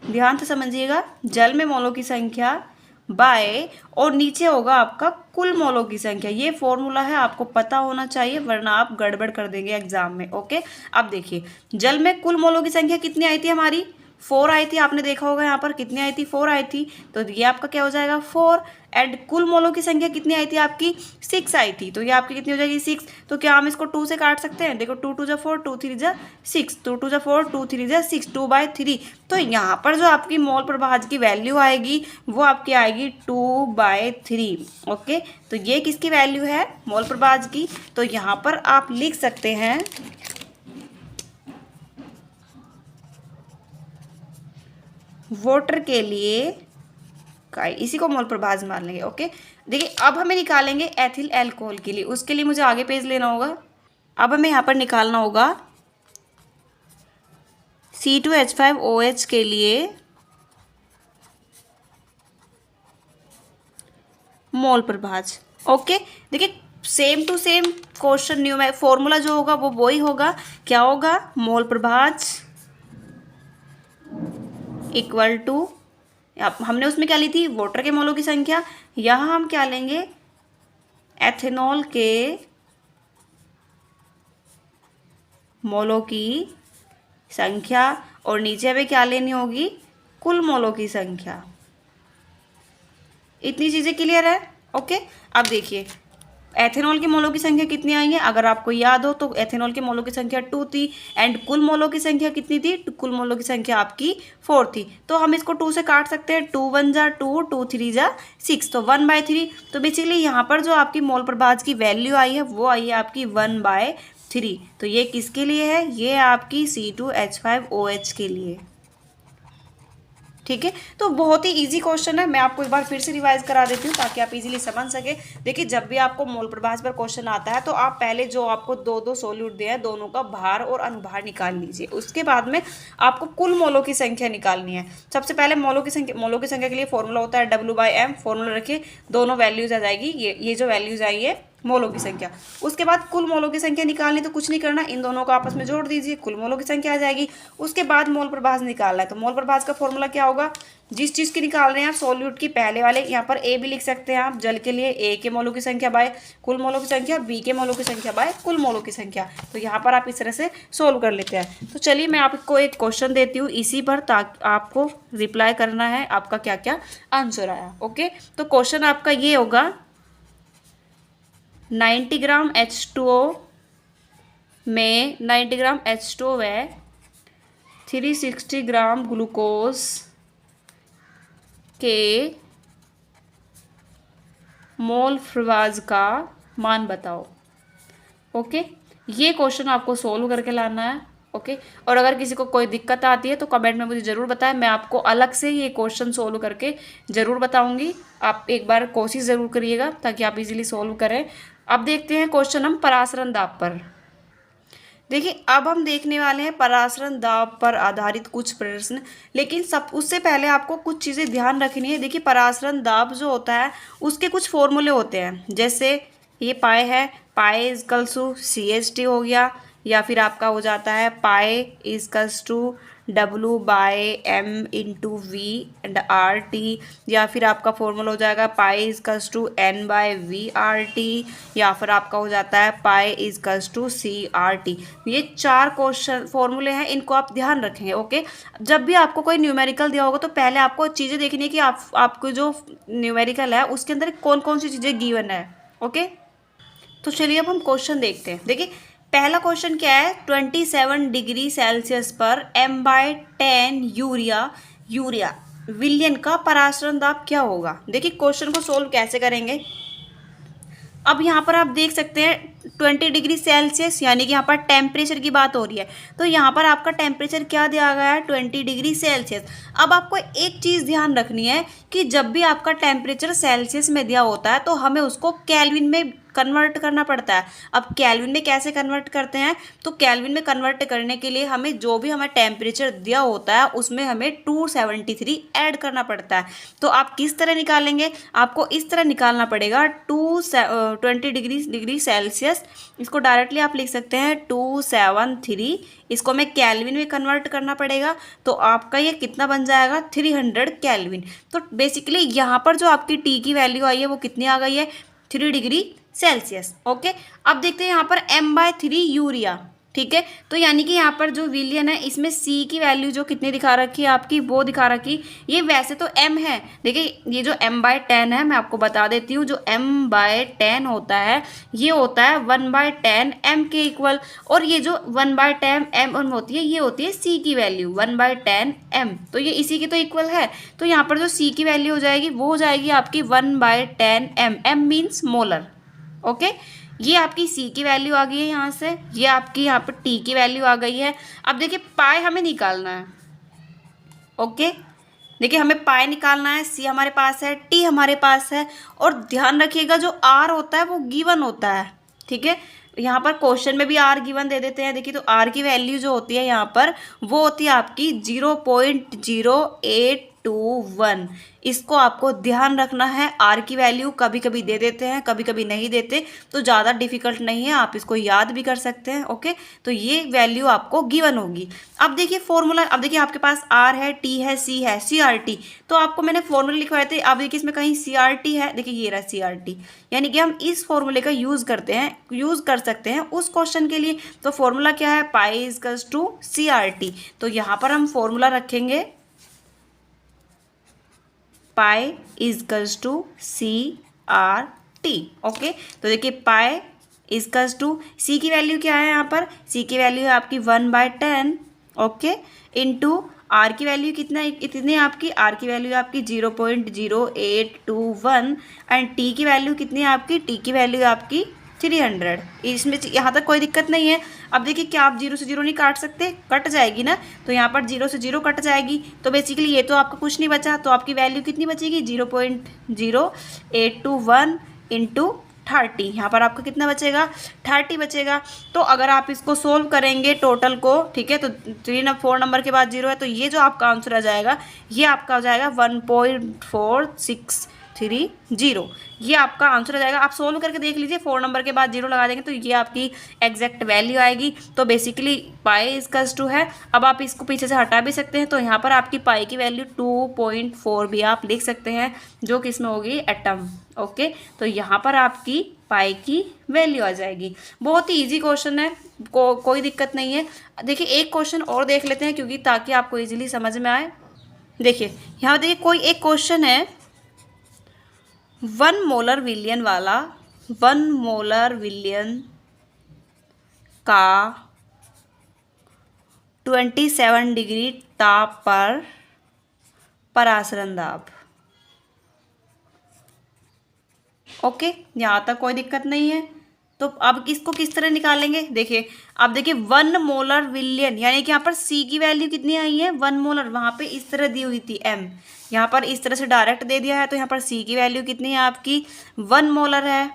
ध्यान से समझिएगा, जल में मोलों की संख्या बाय, और नीचे होगा आपका कुल मोलों की संख्या। ये फॉर्मूला है, आपको पता होना चाहिए वरना आप गड़बड़ कर देंगे एग्जाम में। ओके, अब देखिए जल में कुल मोलों की संख्या कितनी आई थी हमारी, 4 आई थी। आपने देखा होगा यहाँ पर कितनी आई थी, 4 आई थी। तो ये आपका क्या हो जाएगा 4। एंड कुल मोलों की संख्या कितनी आई थी आपकी, 6 आई थी। तो ये आपकी कितनी हो जाएगी 6। तो क्या हम इसको 2 से काट सकते हैं, देखो 2 2 जा 4, 2 3 जा 6, 2 2 जा 4, 2 3 जा 6, 2/3। तो यहाँ पर जो आपकी मोल प्रभाज की वैल्यू आएगी वो आपकी आएगी 2/3। ओके, तो ये किसकी वैल्यू है, मोल प्रभाज की। तो यहाँ पर आप लिख सकते हैं वाटर के लिए इसी को मोल प्रभाज मान लेंगे। ओके, देखिए अब हमें निकालेंगे एथिल अल्कोहल के लिए, उसके लिए मुझे आगे पेज लेना होगा। अब हमें यहाँ पर निकालना होगा C2H5OH के लिए मोल प्रभाज। ओके, देखिए same to same question new में फॉर्मूला जो होगा वो ही होगा। क्या होगा, मोल प्रभाज इक्वल टू, हमने उसमें क्या ली थी, वाटर के मोलों की संख्या। यहाँ हम क्या लेंगे, एथेनॉल के मोलों की संख्या, और नीचे हमें क्या लेनी होगी, कुल मोलों की संख्या। इतनी चीज़ें क्लियर है। ओके, अब देखिए एथेनॉल के मोलों की संख्या कितनी आई है, अगर आपको याद हो तो एथेनॉल के मोलों की संख्या 2 थी। एंड कुल मोलों की संख्या कितनी थी, कुल मोलों की संख्या आपकी 4 थी। तो हम इसको 2 से काट सकते हैं, 2 1 जा 2, 2 3 जा 6, तो 1/3। तो बेसिकली यहाँ पर जो आपकी मोल प्रभाज की वैल्यू आई है वो आई है आपकी 1/3। तो ये किसके लिए है, ये आपकी C2H5OH के लिए। ठीक है, तो बहुत ही इजी क्वेश्चन है। मैं आपको एक बार फिर से रिवाइज करा देती हूँ ताकि आप इजीली समझ सके। देखिए जब भी आपको मोल प्रभाज पर क्वेश्चन आता है तो आप पहले जो आपको दो सोल्यूट दिए हैं दोनों का भार और अनुभार निकाल लीजिए। उसके बाद में आपको कुल मोलों की संख्या निकालनी है। सबसे पहले मोलों की संख्या के लिए फॉर्मूला होता है W/M। फॉर्मूला रखिए, दोनों वैल्यूज आ जाएगी, ये जो वैल्यूज आई है मोलों की संख्या। उसके बाद कुल मोलों की संख्या निकालनी, तो कुछ नहीं करना, इन दोनों को आपस में जोड़ दीजिए, कुल मोलों की संख्या आ जाएगी। उसके बाद मोल प्रभाज निकालना है, तो मोल प्रभाज का फॉर्मूला क्या होगा, जिस चीज़ की निकाल रहे हैं आप सॉल्यूट की पहले वाले, यहाँ पर ए भी लिख सकते हैं आप, जल के लिए ए के मोलों की संख्या बाय कुल मोलों की संख्या, बी के मोलों की संख्या बाय कुल मोलों की संख्या। तो यहाँ पर आप इस तरह से सोल्व कर लेते हैं। तो चलिए मैं आपको एक क्वेश्चन देती हूँ इसी पर, ताकि आपको रिप्लाई करना है आपका क्या क्या आंसर आया। ओके, तो क्वेश्चन आपका ये होगा, 90 ग्राम H2O में 90 ग्राम H2O है, 360 ग्राम ग्लूकोज के मोल प्रभाज का मान बताओ। ओके, ये क्वेश्चन आपको सोल्व करके लाना है। ओके, और अगर किसी को कोई दिक्कत आती है तो कमेंट में मुझे ज़रूर बताएं, मैं आपको अलग से ये क्वेश्चन सोल्व करके ज़रूर बताऊंगी। आप एक बार कोशिश ज़रूर करिएगा ताकि आप इजीली सोल्व करें। अब देखते हैं क्वेश्चन हम परासरण दाब पर। देखिए अब हम देखने वाले हैं परासरण दाब पर आधारित कुछ प्रश्न, लेकिन उससे पहले आपको कुछ चीज़ें ध्यान रखनी है। देखिए परासरण दाब जो होता है उसके कुछ फॉर्मूले होते हैं, जैसे ये पाए है, पाए इजकल्स टू CH/T हो गया, या फिर आपका हो जाता है pi equals to W/M into V and RT, या फिर आपका फॉर्मूला हो जाएगा पाई इजकल्स टू N/VRT, या फिर आपका हो जाता है पाई इजकल्स टू CRT। ये 4 क्वेश्चन फॉर्मूले हैं, इनको आप ध्यान रखेंगे। ओके, जब भी आपको कोई न्यूमेरिकल दिया होगा तो पहले आपको चीज़ें देखनी है कि आपको जो न्यूमेरिकल है उसके अंदर कौन कौन सी चीज़ें गिवन है। ओके, तो चलिए अब हम क्वेश्चन देखते हैं। देखिए पहला क्वेश्चन क्या है, 27 डिग्री सेल्सियस पर M/10 यूरिया विलयन का परासरण दाब क्या होगा। देखिए क्वेश्चन को सोल्व कैसे करेंगे। अब यहाँ पर आप देख सकते हैं 20 डिग्री सेल्सियस, यानी कि यहाँ पर टेम्परेचर की बात हो रही है, तो यहाँ पर आपका टेम्परेचर क्या दिया गया है, 20 डिग्री सेल्सियस। अब आपको एक चीज़ ध्यान रखनी है कि जब भी आपका टेम्परेचर सेल्सियस में दिया होता है तो हमें उसको केल्विन में कन्वर्ट करना पड़ता है। अब केल्विन में कैसे कन्वर्ट करते हैं, तो केल्विन में कन्वर्ट करने के लिए हमें जो भी हमें टेम्परेचर दिया होता है उसमें हमें 273 ऐड करना पड़ता है। तो आप किस तरह निकालेंगे, आपको इस तरह निकालना पड़ेगा 20 डिग्री सेल्सियस, इसको डायरेक्टली आप लिख सकते हैं 273, इसको हमें केल्विन में कन्वर्ट करना पड़ेगा। तो आपका ये कितना बन जाएगा 300 केल्विन। तो बेसिकली यहाँ पर जो आपकी टी की वैल्यू आई है वो कितनी आ गई है 3 डिग्री सेल्सियस। ओके, अब देखते हैं यहाँ पर m/3 यूरिया। ठीक है, तो यानी कि यहाँ पर जो विलियन है इसमें C की वैल्यू जो कितनी दिखा रखी है आपकी, वो दिखा रखी, ये वैसे तो m है। देखिए ये जो m/10 है मैं आपको बता देती हूँ, जो m/10 होता है ये होता है 1/10 m के इक्वल, और ये जो 1/10 m होती है ये होती है C की वैल्यू 1/10 m, तो ये इसी की तो इक्वल है। तो यहाँ पर जो C की वैल्यू हो जाएगी वो हो जाएगी आपकी 1/10 m, m means molar. Okay, ये आपकी C की वैल्यू आ गई है यहाँ से, ये आपकी यहाँ पर T की वैल्यू आ गई है। अब देखिए पाई हमें निकालना है। ओके, देखिए हमें पाई निकालना है, C हमारे पास है, T हमारे पास है, और ध्यान रखिएगा जो R होता है वो गिवन होता है। ठीक है, यहाँ पर क्वेश्चन में भी R गिवन दे देते हैं। देखिए तो R की वैल्यू जो होती है यहाँ पर वो होती है आपकी 0.0821, इसको आपको ध्यान रखना है। R की वैल्यू कभी कभी दे देते हैं कभी कभी नहीं देते, तो ज़्यादा डिफिकल्ट नहीं है, आप इसको याद भी कर सकते हैं। ओके, तो ये वैल्यू आपको गिवन होगी। अब देखिए फॉर्मूला, अब देखिए आपके पास R है, T है, C है, CRT, तो आपको मैंने फॉर्मूले लिखवाए थे। अब देखिए इसमें कहीं CRT है, देखिए ये रहा CRT, यानी कि हम इस फॉर्मूले का यूज़ कर सकते हैं उस क्वेश्चन के लिए। तो फॉर्मूला क्या है, पाई इक्वल्स टू CRT। तो यहाँ पर हम फॉर्मूला रखेंगे pi equals to CRT। Okay, तो देखिए पाई इक्वल्स टू C की वैल्यू क्या है, यहाँ पर C की वैल्यू है आपकी 1/10, ओके, इंटू R की वैल्यू इतनी आपकी, R की वैल्यू आपकी 0.0821, एंड T की वैल्यू कितनी है आपकी, T की वैल्यू आपकी 300। इसमें यहाँ तक कोई दिक्कत नहीं है। अब देखिए क्या आप 0 से 0 नहीं काट सकते, कट जाएगी ना, तो यहाँ पर 0 से 0 कट जाएगी, तो बेसिकली ये तो आपका कुछ नहीं बचा, तो आपकी वैल्यू कितनी बचेगी 0.0821 इंटू 30, यहाँ पर आपका कितना बचेगा 30 बचेगा। तो अगर आप इसको सोल्व करेंगे टोटल को, ठीक है, तो 4 नंबर के बाद 0 है, तो ये जो आपका आंसर आ जाएगा ये आपका हो जाएगा 1.4630, ये आपका आंसर आ जाएगा। आप सोल्व करके देख लीजिए, 4 नंबर के बाद 0 लगा देंगे तो ये आपकी एग्जैक्ट वैल्यू आएगी। तो बेसिकली पाई इक्वल्स टू है, अब आप इसको पीछे से हटा भी सकते हैं, तो यहाँ पर आपकी पाई की वैल्यू 2.4 भी आप लिख सकते हैं, जो कि इसमें होगी एटम। ओके, तो यहाँ पर आपकी पाई की वैल्यू आ जाएगी। बहुत ही ईजी क्वेश्चन है, कोई दिक्कत नहीं है। देखिए एक क्वेश्चन और देख लेते हैं, क्योंकि ताकि आपको ईजिली समझ में आए। देखिए यहाँ देखिए कोई एक क्वेश्चन है 1 मोलर विलियन वाला, 1 मोलर विलियन का 27 डिग्री ताप पर परासरण दाब। ओके, यहाँ तक कोई दिक्कत नहीं है। तो अब इसको किस तरह निकालेंगे, देखिए अब देखिए 1 मोलर विलियन, यानी कि यहाँ पर C की वैल्यू कितनी आई है 1 मोलर, वहाँ पे इस तरह दी हुई थी M, यहाँ पर इस तरह से डायरेक्ट दे दिया है, तो यहाँ पर C की वैल्यू कितनी है आपकी 1 मोलर है,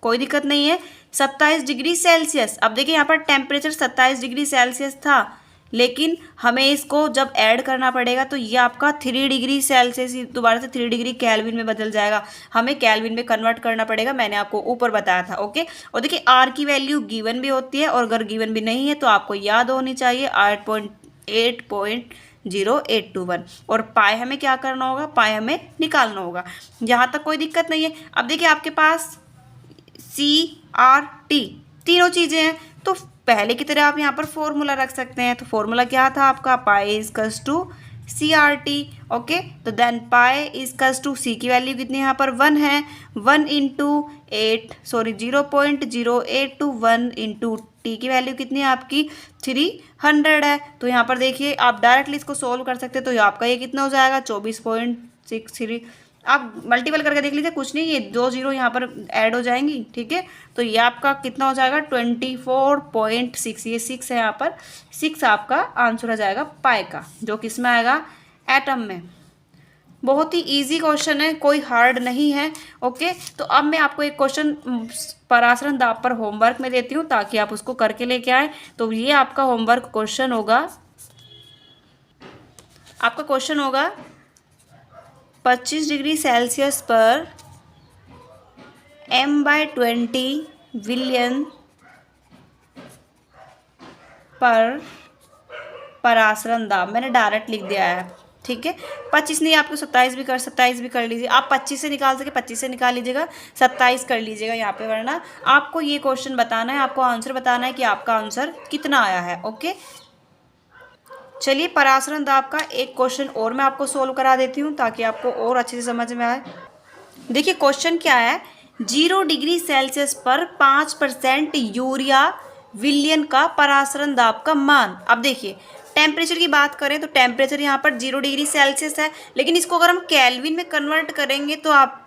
कोई दिक्कत नहीं है। 27 डिग्री सेल्सियस, अब देखिए यहाँ पर टेम्परेचर 27 डिग्री सेल्सियस था, लेकिन हमें इसको जब ऐड करना पड़ेगा तो ये आपका 3 डिग्री सेल्सियस दोबारा से 3 डिग्री केल्विन में बदल जाएगा, हमें केल्विन में कन्वर्ट करना पड़ेगा, मैंने आपको ऊपर बताया था। ओके, और देखिए आर की वैल्यू गिवन भी होती है, और अगर गिवन भी नहीं है तो आपको याद होनी चाहिए 8.0821, और पाई हमें क्या करना होगा, पाई हमें निकालना होगा। यहाँ तक कोई दिक्कत नहीं है। अब देखिए आपके पास CRT तीनों चीज़ें हैं, तो पहले की तरह आप यहाँ पर फॉर्मूला रख सकते हैं। तो फॉर्मूला क्या था आपका, pi equals to CRT। Okay, तो then pi equals to C की वैल्यू कितनी यहाँ पर 1 है, 1 इंटू 0.0821 इंटू T की वैल्यू कितनी है आपकी 300 है। तो यहाँ पर देखिए आप डायरेक्टली इसको सोल्व कर सकते हैं, तो आपका ये कितना हो जाएगा 24.63, आप मल्टीपल करके देख लीजिए, कुछ नहीं, ये 2 0 यहाँ पर ऐड हो जाएंगी, ठीक है, तो ये आपका कितना हो जाएगा 24.6, ये 6 है यहाँ पर, 6 आपका आंसर आ जाएगा पाई का, जो किस में आएगा एटम में। बहुत ही इजी क्वेश्चन है, कोई हार्ड नहीं है। ओके, तो अब मैं आपको एक क्वेश्चन परासरण दाब पर होमवर्क में देती हूँ ताकि आप उसको करके लेके आए। तो ये आपका होमवर्क क्वेश्चन होगा, आपका क्वेश्चन होगा 25 डिग्री सेल्सियस पर m/20 विलियन पर परासरण दाब। मैंने डायरेक्ट लिख दिया है, ठीक है। 25 नहीं, आपको 27 भी कर लीजिए। आप 25 से निकाल सके 25 से निकाल लीजिएगा, 27 कर लीजिएगा यहाँ पे, वरना आपको ये क्वेश्चन बताना है, आपको आंसर बताना है कि आपका आंसर कितना आया है। ओके, चलिए परासरण दाब का एक क्वेश्चन और मैं आपको सोल्व करा देती हूँ ताकि आपको और अच्छे से समझ में आए। देखिए क्वेश्चन क्या है, 0 डिग्री सेल्सियस पर 5% यूरिया विलयन का परासरण दाब का मान। अब देखिए टेम्परेचर की बात करें तो टेम्परेचर यहाँ पर 0 डिग्री सेल्सियस है, लेकिन इसको अगर हम केल्विन में कन्वर्ट करेंगे तो आप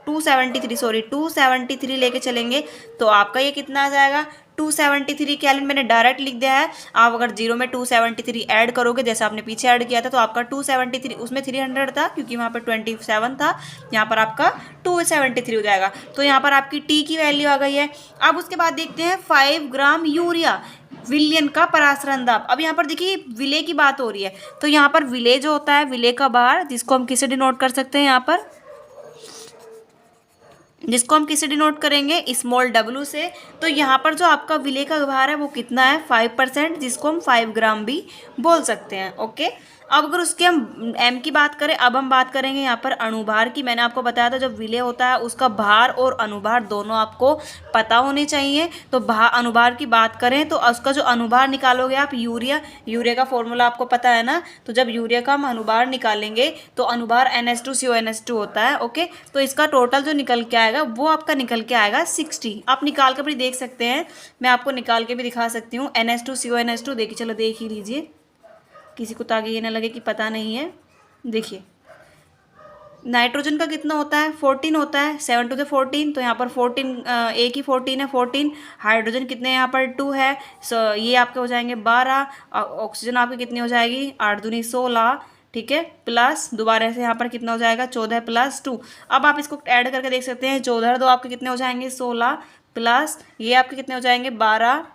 273 लेके चलेंगे तो आपका ये कितना आ जाएगा, 273 केल्विन। मैंने डायरेक्ट लिख दिया है। आप अगर 0 में 273 ऐड करोगे जैसे आपने पीछे ऐड किया था तो आपका 273, उसमें 300 था क्योंकि वहाँ पर 27 था, यहाँ पर आपका 273 हो जाएगा। तो यहाँ पर आपकी टी की वैल्यू आ गई है। अब उसके बाद देखते हैं 5 ग्राम यूरिया विलयन का परासरण दाब। अब यहाँ पर देखिए विले की बात हो रही है, तो यहाँ पर विले जो होता है, विले का भार, जिसको हम किसे डिनोट कर सकते हैं, यहाँ पर जिसको हम किसे डिनोट करेंगे, स्मॉल w से। तो यहाँ पर जो आपका विले का भार है वो कितना है, 5%, जिसको हम 5 ग्राम भी बोल सकते हैं। ओके, अब अगर उसके हम m की बात करें, अब हम बात करेंगे यहाँ पर अणुभार की। मैंने आपको बताया था जब विले होता है उसका भार और अनुभार दोनों आपको पता होने चाहिए। तो अनुभार की बात करें तो उसका जो अनुभार निकालोगे आप, यूरिया का फॉर्मूला आपको पता है ना। तो जब यूरिया का हम अनुभार निकालेंगे तो अनुभार NH2CO NH2 होता है। ओके, तो इसका टोटल जो निकल के आएगा वो आपका निकल के आएगा 60। आप निकाल कर भी देख सकते हैं, मैं आपको निकाल के भी दिखा सकती हूँ। NH2CO NH2 देखिए, चलो देख ही लीजिए, किसी को ताकि ये ना लगे कि पता नहीं है। देखिए नाइट्रोजन का कितना होता है, 14 होता है, 7 to the 14। तो यहाँ पर 14 एक ही 14 है, 14। हाइड्रोजन कितने यहाँ पर 2 है, ये आपके हो जाएंगे 12। ऑक्सीजन आपकी कितनी हो जाएगी, 8 दूनी 16, ठीक है, प्लस दोबारा से यहाँ पर कितना हो जाएगा 14 + 2। अब आप इसको ऐड करके देख सकते हैं, 14 तो आपके कितने हो जाएंगे 16, प्लस ये आपके कितने हो जाएंगे 12,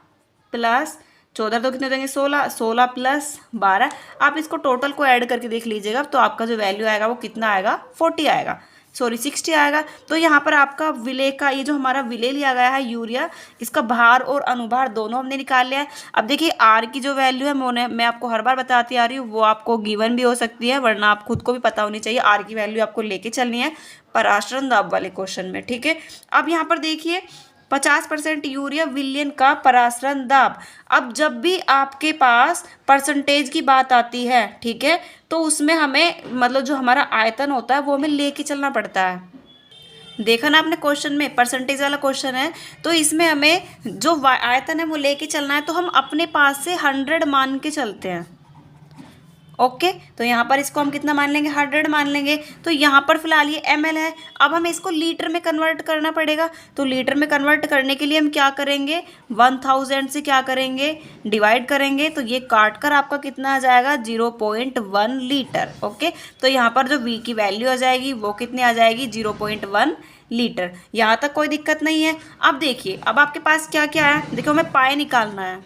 प्लस 14 तो कितने हो जाएंगे 16, 16 + 12। आप इसको टोटल को ऐड करके देख लीजिएगा तो आपका जो वैल्यू आएगा वो कितना आएगा, 40 आएगा, सॉरी 60 आएगा। तो यहाँ पर आपका विले का, ये जो हमारा विले लिया गया है यूरिया, इसका भार और अनुभार दोनों हमने निकाल लिया है। अब देखिए आर की जो वैल्यू है, मैं आपको हर बार बताती आ रही हूँ, वो आपको गिवन भी हो सकती है, वरना आप खुद को भी पता होनी चाहिए। आर की वैल्यू आपको लेके चलनी है परासरण दाब वाले क्वेश्चन में, ठीक है। अब यहाँ पर देखिए 50% यूरिया विलयन का परासरण दाब। अब जब भी आपके पास परसेंटेज की बात आती है, ठीक है, तो उसमें हमें मतलब जो हमारा आयतन होता है वो हमें लेके चलना पड़ता है। देखा ना आपने क्वेश्चन में, परसेंटेज वाला क्वेश्चन है, तो इसमें हमें जो आयतन है वो लेके चलना है। तो हम अपने पास से 100 मान के चलते हैं। ओके, तो यहाँ पर इसको हम कितना मान लेंगे, 100 मान लेंगे। तो यहाँ पर फिलहाल ये ml है। अब हमें इसको लीटर में कन्वर्ट करना पड़ेगा। तो लीटर में कन्वर्ट करने के लिए हम क्या करेंगे, 1000 से क्या करेंगे, डिवाइड करेंगे। तो ये काट कर आपका कितना आ जाएगा, 0.1 लीटर। ओके, तो यहाँ पर जो v की वैल्यू आ जाएगी वो कितनी आ जाएगी, 0.1 लीटर। यहाँ तक कोई दिक्कत नहीं है। अब देखिए, अब आपके पास क्या क्या है, देखो हमें पाए निकालना है,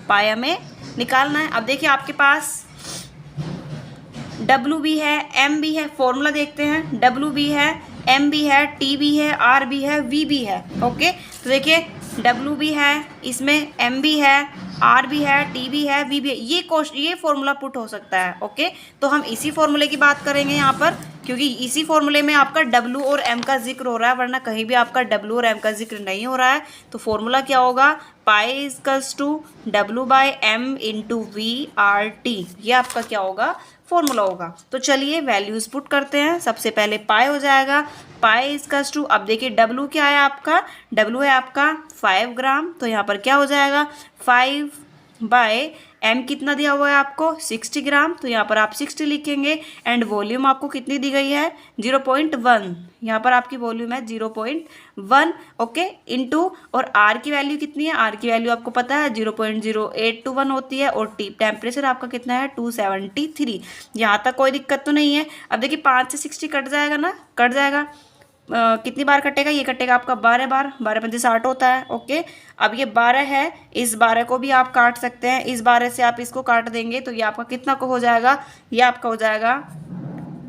पाए हमें निकालना है। अब देखिए आपके पास W भी है, M भी है, फॉर्मूला देखते हैं। W भी है, M भी है, T भी है, R भी है, V भी है। ओके, तो देखिए W भी है, इसमें M भी है, R भी है, T भी है, V भी है। ये फॉर्मूला पुट हो सकता है। ओके, तो हम इसी फॉर्मूले की बात करेंगे यहाँ पर, क्योंकि इसी फॉर्मूले में आपका W और M का जिक्र हो रहा है, वरना कहीं भी आपका W और M का जिक्र नहीं हो रहा है। तो फॉर्मूला क्या होगा, पाई = W/M × VRT। ये आपका क्या होगा, फॉर्मूला होगा। तो चलिए वैल्यूज पुट करते हैं। सबसे पहले पाई हो जाएगा, पाई = अब देखिए W क्या है आपका, W है आपका 5 ग्राम। तो यहाँ पर क्या हो जाएगा, 5 बाय एम कितना दिया हुआ है आपको 60 ग्राम, तो यहाँ पर आप 60 लिखेंगे। एंड वॉल्यूम आपको कितनी दी गई है 0.1, यहाँ पर आपकी वॉल्यूम है 0.1। ओके, इनटू और आर की वैल्यू कितनी है, आर की वैल्यू आपको पता है 0.0821 होती है। और टेम्परेचर आपका कितना है 273। यहाँ तक कोई दिक्कत तो नहीं है। अब देखिए 5 से 60 कट जाएगा ना, कट जाएगा। कितनी बार कटेगा, ये कटेगा आपका 12 बार, 12 पंजे 60 होता है। ओके, अब ये 12 है, इस 12 को भी आप काट सकते हैं, इस 12 से आप इसको काट देंगे तो ये आपका कितना को हो जाएगा, ये आपका हो जाएगा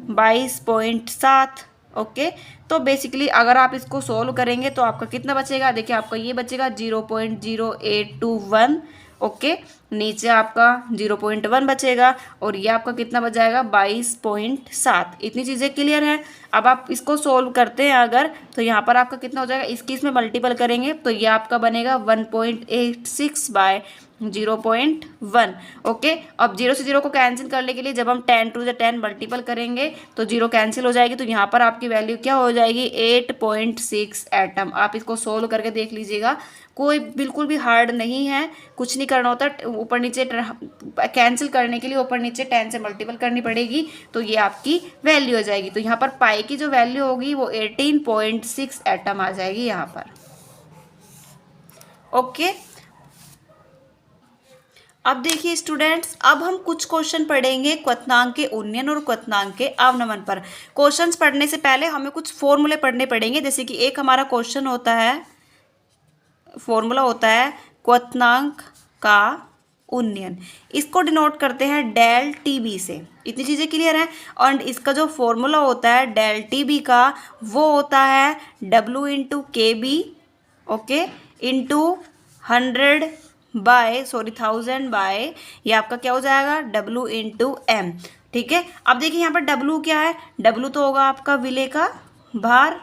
22.7। ओके, तो बेसिकली अगर आप इसको सोल्व करेंगे तो आपका कितना बचेगा, देखिए आपका ये बचेगा 0.0821। ओके, नीचे आपका 0.1 बचेगा और ये आपका कितना बच जाएगा 22.7। इतनी चीज़ें क्लियर है। अब आप इसको सोल्व करते हैं अगर, तो यहाँ पर आपका कितना हो जाएगा, इसकी इसमें मल्टीपल करेंगे तो ये आपका बनेगा 1.86 बाय 0.1। ओके, अब 0 से 0 को कैंसिल करने के लिए जब हम 10 टू द 10 मल्टीपल करेंगे तो 0 कैंसिल हो जाएगी, तो यहाँ पर आपकी वैल्यू क्या हो जाएगी 8.6 एटम। आप इसको सोल्व करके देख लीजिएगा, कोई बिल्कुल भी हार्ड नहीं है, कुछ नहीं करना होता। ऊपर नीचे कैंसिल करने के लिए ऊपर नीचे 10 से मल्टीपल करनी पड़ेगी तो ये आपकी वैल्यू हो जाएगी। तो यहाँ पर पाई की जो वैल्यू होगी वो 18.6 एटम आ जाएगी यहाँ पर। ओके, अब देखिए स्टूडेंट्स, अब हम कुछ क्वेश्चन पढ़ेंगे क्वथनांक के उन्नयन और क्वथनांक के अवनमन पर। क्वेश्चंस पढ़ने से पहले हमें कुछ फॉर्मूले पढ़ने पड़ेंगे। जैसे कि एक हमारा क्वेश्चन होता है, फॉर्मूला होता है क्वथनांक का उन्नयन, इसको डिनोट करते हैं डेल टी बी से। इतनी चीज़ें क्लियर हैं। और इसका जो फॉर्मूला होता है डेल टी बी का, वो होता है W into K B, okay, into 1000 bye ये आपका क्या हो जाएगा W इंटू एम। ठीक है, अब देखिए यहाँ पर W क्या है, W तो होगा आपका विलेय का भार।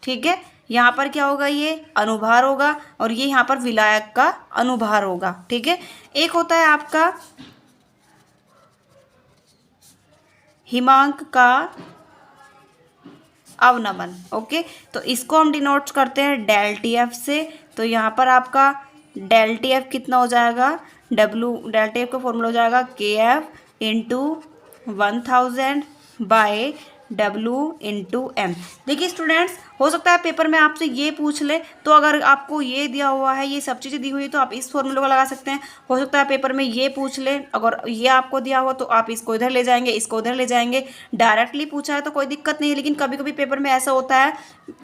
ठीक है, यहाँ पर क्या होगा, ये अनुभार होगा और ये यहाँ पर विलायक का अनुभार होगा। ठीक है, एक होता है आपका हिमांक का अवनमन। ओके, तो इसको हम डिनोट करते हैं डेल टी एफ से। तो यहाँ पर आपका डेल टी एफ कितना हो जाएगा, डेल टी एफ का फॉर्मूला हो जाएगा K F into 1000 by W into M. देखिए स्टूडेंट्स, हो सकता है पेपर में आपसे ये पूछ ले, तो अगर आपको ये दिया हुआ है, ये सब चीज़ें दी हुई है, तो आप इस फॉर्मूले को लगा सकते हैं। हो सकता है पेपर में ये पूछ ले, अगर ये आपको दिया हुआ तो आप इसको इधर ले जाएंगे, इसको उधर ले जाएंगे। डायरेक्टली पूछा है तो कोई दिक्कत नहीं है, लेकिन कभी कभी पेपर में ऐसा होता है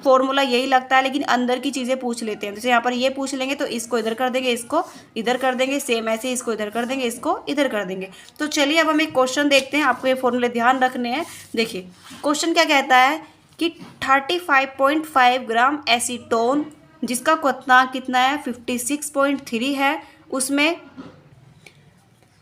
फॉर्मूला यही लगता है लेकिन अंदर की चीज़ें पूछ लेते हैं। जैसे यहाँ पर ये पूछ लेंगे तो इसको इधर कर देंगे, इसको इधर कर देंगे, सेम ऐसे इसको इधर कर देंगे, इसको इधर कर देंगे। तो चलिए अब हम एक क्वेश्चन देखते हैं, आपको ये फॉर्मूले ध्यान रखने हैं। देखिए क्वेश्चन क्या कहता है कि 35.5 ग्राम एसीटोन, जिसका क्वथनांक कितना है 56.3 है, उसमें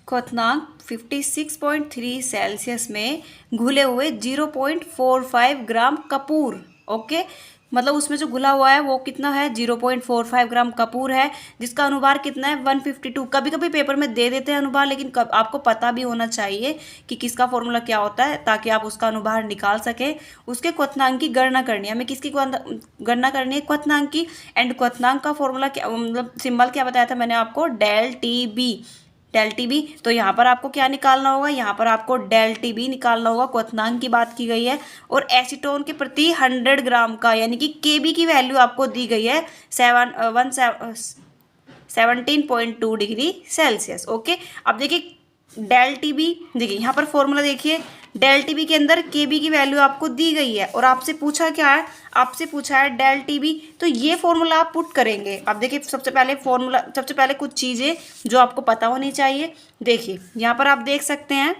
क्वथनांक 56.3 सेल्सियस में घुले हुए 0.45 ग्राम कपूर। ओके, मतलब उसमें जो घुला हुआ है वो कितना है 0.45 ग्राम कपूर है, जिसका अनुभार कितना है 152। कभी कभी पेपर में दे देते हैं अनुभार, लेकिन आपको पता भी होना चाहिए कि किसका फॉर्मूला क्या होता है, ताकि आप उसका अनुभार निकाल सकें। उसके क्वथनांक की गणना करनी है हमें, किसकी गणना करनी है, क्वथनांक की। एंड क्वथनांक का फॉर्मूला क्या, मतलब सिंबल क्या बताया था मैंने आपको, del T B, del T B. तो यहाँ पर आपको क्या निकालना होगा, यहाँ पर आपको डेल टी बी निकालना होगा, क्वथनांक की बात की गई है। और एसीटोन के प्रति 100 ग्राम का, यानी कि के बी की वैल्यू आपको दी गई है 17.2 डिग्री सेल्सियस। ओके, अब देखिए डेल टी बी, देखिए यहाँ पर फॉर्मूला देखिए, डेल टी बी के अंदर के बी की वैल्यू आपको दी गई है और आपसे पूछा क्या है, आपसे पूछा है डेल टी बी। तो ये फॉर्मूला आप पुट करेंगे। अब देखिए सबसे पहले कुछ चीज़ें जो आपको पता होनी चाहिए। देखिए यहाँ पर आप देख सकते हैं,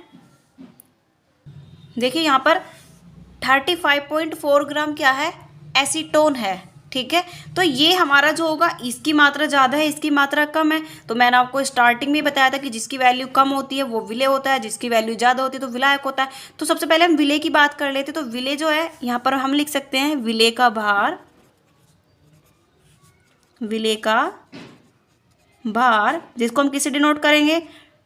देखिए यहाँ पर 35.4 ग्राम क्या है, एसीटोन है। ठीक है, तो ये हमारा जो होगा, इसकी मात्रा ज़्यादा है, इसकी मात्रा कम है। तो मैंने आपको स्टार्टिंग में बताया था कि जिसकी वैल्यू कम होती है वो विलेय होता है, जिसकी वैल्यू ज़्यादा होती है तो विलायक होता है। तो सबसे पहले हम विलेय की बात कर लेते हैं। तो विलेय जो है, यहाँ पर हम लिख सकते हैं विलेय का भार, जिसको हम किससे डिनोट करेंगे,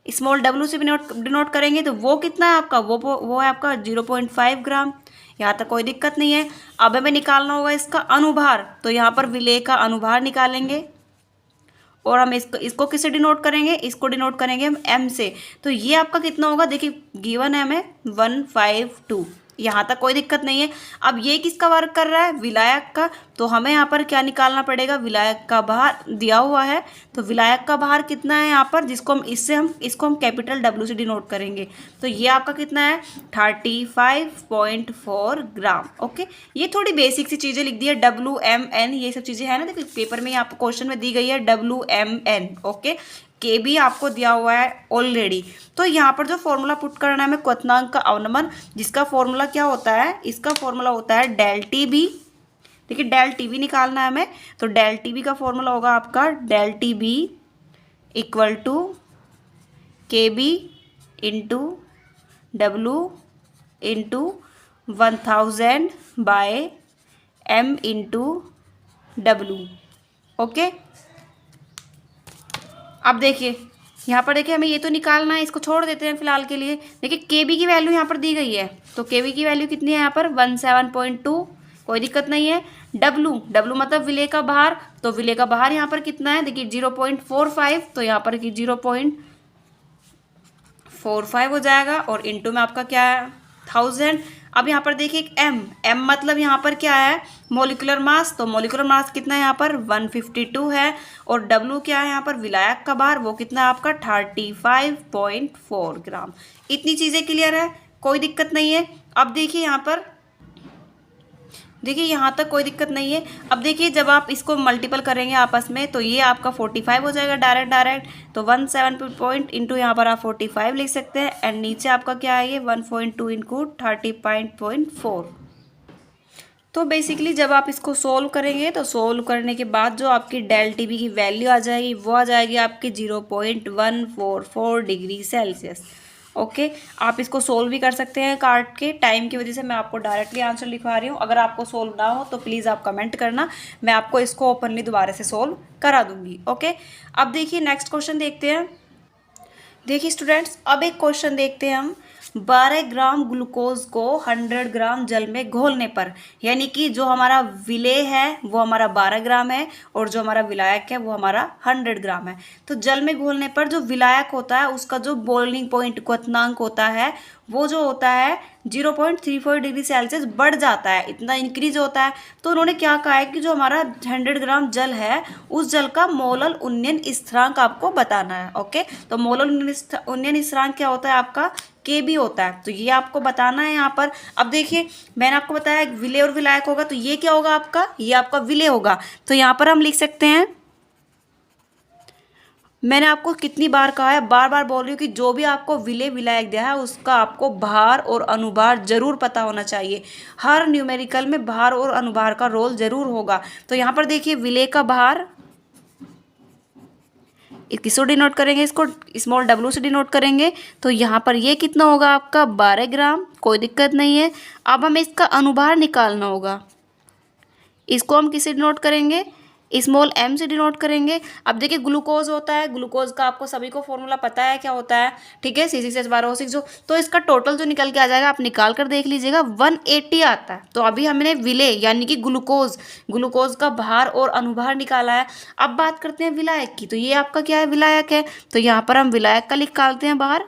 स्मॉल w से डिनोट करेंगे। तो वो कितना है आपका, वो है आपका 0.5 ग्राम। यहाँ तक कोई दिक्कत नहीं है। अब हमें निकालना होगा इसका अनुभार, तो यहाँ पर विलेय का अनुभार निकालेंगे। और हम इसको किससे डिनोट करेंगे, इसको डिनोट करेंगे हम एम से। तो ये आपका कितना होगा, देखिए गिवन है हमें 152, यहाँ तक कोई दिक्कत नहीं है। अब ये किसका वर्क कर रहा है, विलायक का, तो हमें यहाँ पर क्या निकालना पड़ेगा, विलायक का भार दिया हुआ है, तो विलायक का भार कितना है यहाँ पर, जिसको हम इसको हम कैपिटल डब्ल्यू से डिनोट करेंगे। तो ये आपका कितना है 35.4 ग्राम। ओके, ये थोड़ी बेसिक सी चीज़ें लिख दी है, WMN ये सब चीज़ें है ना, देखिए पेपर में आपको क्वेश्चन में दी गई है WMN। ओके, के भी आपको दिया हुआ है ऑलरेडी। तो यहाँ पर जो फॉर्मूला पुट करना है हमें क्वथनांक का अवनमन, जिसका फॉर्मूला क्या होता है, इसका फॉर्मूला होता है डेल टी बी। देखिए डेल टी बी निकालना है हमें, तो डेल टी बी का फॉर्मूला होगा आपका del T B equal to K B into W into 1000 by M into W. Okay, अब देखिए यहाँ पर देखिए हमें ये तो निकालना है, इसको छोड़ देते हैं फिलहाल के लिए। देखिए के बी की वैल्यू यहाँ पर दी गई है, तो के बी की वैल्यू कितनी है यहाँ पर 17.2, कोई दिक्कत नहीं है। डब्लू मतलब विलेय का भार, तो विलेय का भार यहाँ पर कितना है, देखिए 0.45, तो यहाँ पर 0.45 हो जाएगा, और इंटू में आपका क्या है 1000। अब यहाँ पर देखिए एक एम मतलब यहाँ पर क्या है, मोलिकुलर मास, तो मोलिकुलर मास कितना है यहाँ पर 152 है, और डब्लू क्या है यहाँ पर विलायक का भार, वो कितना है आपका 35.4 ग्राम। इतनी चीज़ें क्लियर है, कोई दिक्कत नहीं है। अब देखिए यहाँ पर, देखिए यहाँ तक कोई दिक्कत नहीं है। अब देखिए जब आप इसको मल्टीपल करेंगे आपस में, तो ये आपका 45 हो जाएगा डायरेक्ट, तो 17 पॉइंट इंटू यहाँ पर आप 45 लिख सकते हैं, एंड नीचे आपका क्या है ये 1.2 इंटू 30.4। तो बेसिकली जब आप इसको सोल्व करेंगे, तो सोल्व करने के बाद जो आपकी डेल टी बी की वैल्यू आ जाएगी, वो आ जाएगी आपकी 0.144 डिग्री सेल्सियस। ओके, आप इसको सोल्व भी कर सकते हैं काट के, टाइम की वजह से मैं आपको डायरेक्टली आंसर लिखवा रही हूँ। अगर आपको सोल्व ना हो तो प्लीज़ आप कमेंट करना, मैं आपको इसको ओपनली दोबारा से सोल्व करा दूंगी। ओके, अब देखिए नेक्स्ट क्वेश्चन देखते हैं। देखिए स्टूडेंट्स, अब एक क्वेश्चन देखते हैं हम। 12 ग्राम ग्लूकोज को 100 ग्राम जल में घोलने पर, यानी कि जो हमारा विलेय है वो हमारा 12 ग्राम है, और जो हमारा विलायक है वो हमारा 100 ग्राम है। तो जल में घोलने पर जो विलायक होता है उसका जो बॉइलिंग पॉइंट क्वथनांक होता है, वो जो होता है 0.34 डिग्री सेल्सियस बढ़ जाता है, इतना इंक्रीज होता है। तो उन्होंने क्या कहा है कि जो हमारा 100 ग्राम जल है, उस जल का मोलल उन्नयन स्थिरांक आपको बताना है। ओके, तो मोलल उन्नयन स्थिरांक क्या होता है आपका, के भी होता है, तो ये आपको बताना है यहाँ पर। अब देखिए मैंने आपको बताया विलेय और विलायक होगा, तो ये क्या होगा आपका, ये आपका विलेय होगा। तो यहाँ पर हम लिख सकते हैं, मैंने आपको कितनी बार कहा है, बार बार बोल रही हूँ कि जो भी आपको विलेय विलायक दिया है उसका आपको भार और अनुभार जरूर पता होना चाहिए। हर न्यूमेरिकल में भार और अनुभार का रोल जरूर होगा। तो यहाँ पर देखिए विलेय का भार किसको डिनोट करेंगे, इसको स्मॉल डब्ल्यू से डिनोट करेंगे, तो यहाँ पर ये कितना होगा आपका 12 ग्राम, कोई दिक्कत नहीं है। अब हमें इसका अनुभार निकालना होगा, इसको हम किससे डिनोट करेंगे, स्मॉल एम से डिनोट करेंगे। अब देखिए ग्लूकोज होता है, ग्लूकोज का आपको सभी को फॉर्मूला पता है क्या होता है, ठीक है, C6H12O6 जो, तो इसका टोटल जो निकल के आ जाएगा आप निकाल कर देख लीजिएगा 180 आता है। तो अभी हमने विलेय यानी कि ग्लूकोज का भार और अनुभार निकाला है। अब बात करते हैं विलायक की, तो ये आपका क्या है, विलायक है, तो यहाँ पर हम विलायक का निकालते हैं बाहर।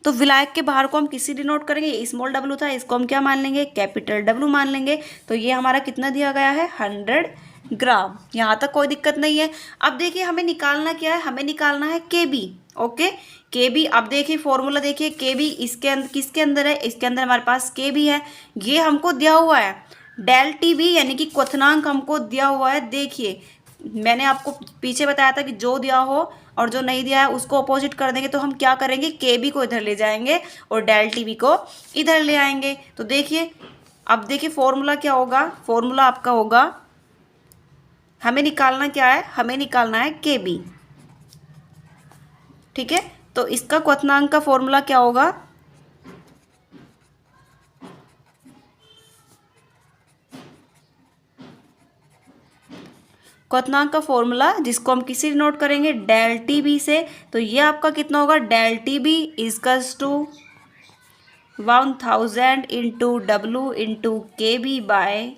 तो विलायक के भार को हम किसी डिनोट करेंगे, स्मॉल डब्ल्यू था, इसको हम क्या मान लेंगे, कैपिटल डब्ल्यू मान लेंगे। तो ये हमारा कितना दिया गया है 100 ग्राम, यहाँ तक कोई दिक्कत नहीं है। अब देखिए हमें निकालना क्या है, हमें निकालना है के बी। ओके, के बी, अब देखिए फॉर्मूला देखिए, के बी इसके अंदर किसके अंदर है, इसके अंदर हमारे पास के बी है, ये हमको दिया हुआ है। डेल टी बी यानी कि क्वथनांक हमको दिया हुआ है। देखिए मैंने आपको पीछे बताया था कि जो दिया हो और जो नहीं दिया है उसको अपोजिट कर देंगे, तो हम क्या करेंगे, के बी को इधर ले जाएंगे और डेल टी बी को इधर ले आएंगे। तो देखिए अब देखिए फॉर्मूला क्या होगा, फॉर्मूला आपका होगा, हमें निकालना क्या है, हमें निकालना है के बी, ठीक है। तो इसका क्वथनांक का फॉर्मूला क्या होगा, क्वथनांक का फॉर्मूला जिसको हम किसी नोट करेंगे डेल टी बी से, तो ये आपका कितना होगा, del T B equals to 1000 into W into K B by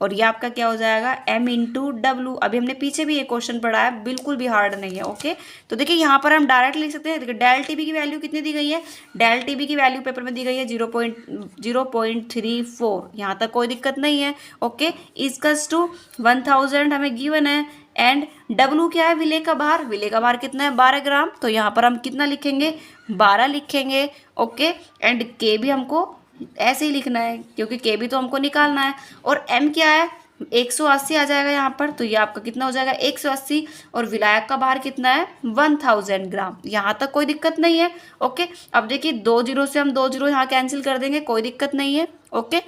और ये आपका क्या हो जाएगा m इंटू डब्लू। अभी हमने पीछे भी ये क्वेश्चन पढ़ा है, बिल्कुल भी हार्ड नहीं है। ओके, तो देखिए यहाँ पर हम डायरेक्ट लिख सकते हैं। देखिए डेल टी बी की वैल्यू कितनी दी गई है, डेल टी बी की वैल्यू पेपर में दी गई है 0.34। यहाँ तक कोई दिक्कत नहीं है। ओके, इजकल्स टू 1000 हमें गिवन है, एंड डब्लू क्या है, विले का भार। विले का भार कितना है 12 ग्राम, तो यहाँ पर हम कितना लिखेंगे 12 लिखेंगे। ओके, एंड के भी हमको ऐसे ही लिखना है क्योंकि के भी तो हमको निकालना है। और एम क्या है 180 आ जाएगा यहाँ पर, तो ये आपका कितना हो जाएगा 180। और विलायक का भार कितना है 1000 ग्राम। यहाँ तक कोई दिक्कत नहीं है। ओके, अब देखिए 2 जीरो से हम 2 जीरो यहाँ कैंसिल कर देंगे, कोई दिक्कत नहीं है। ओके,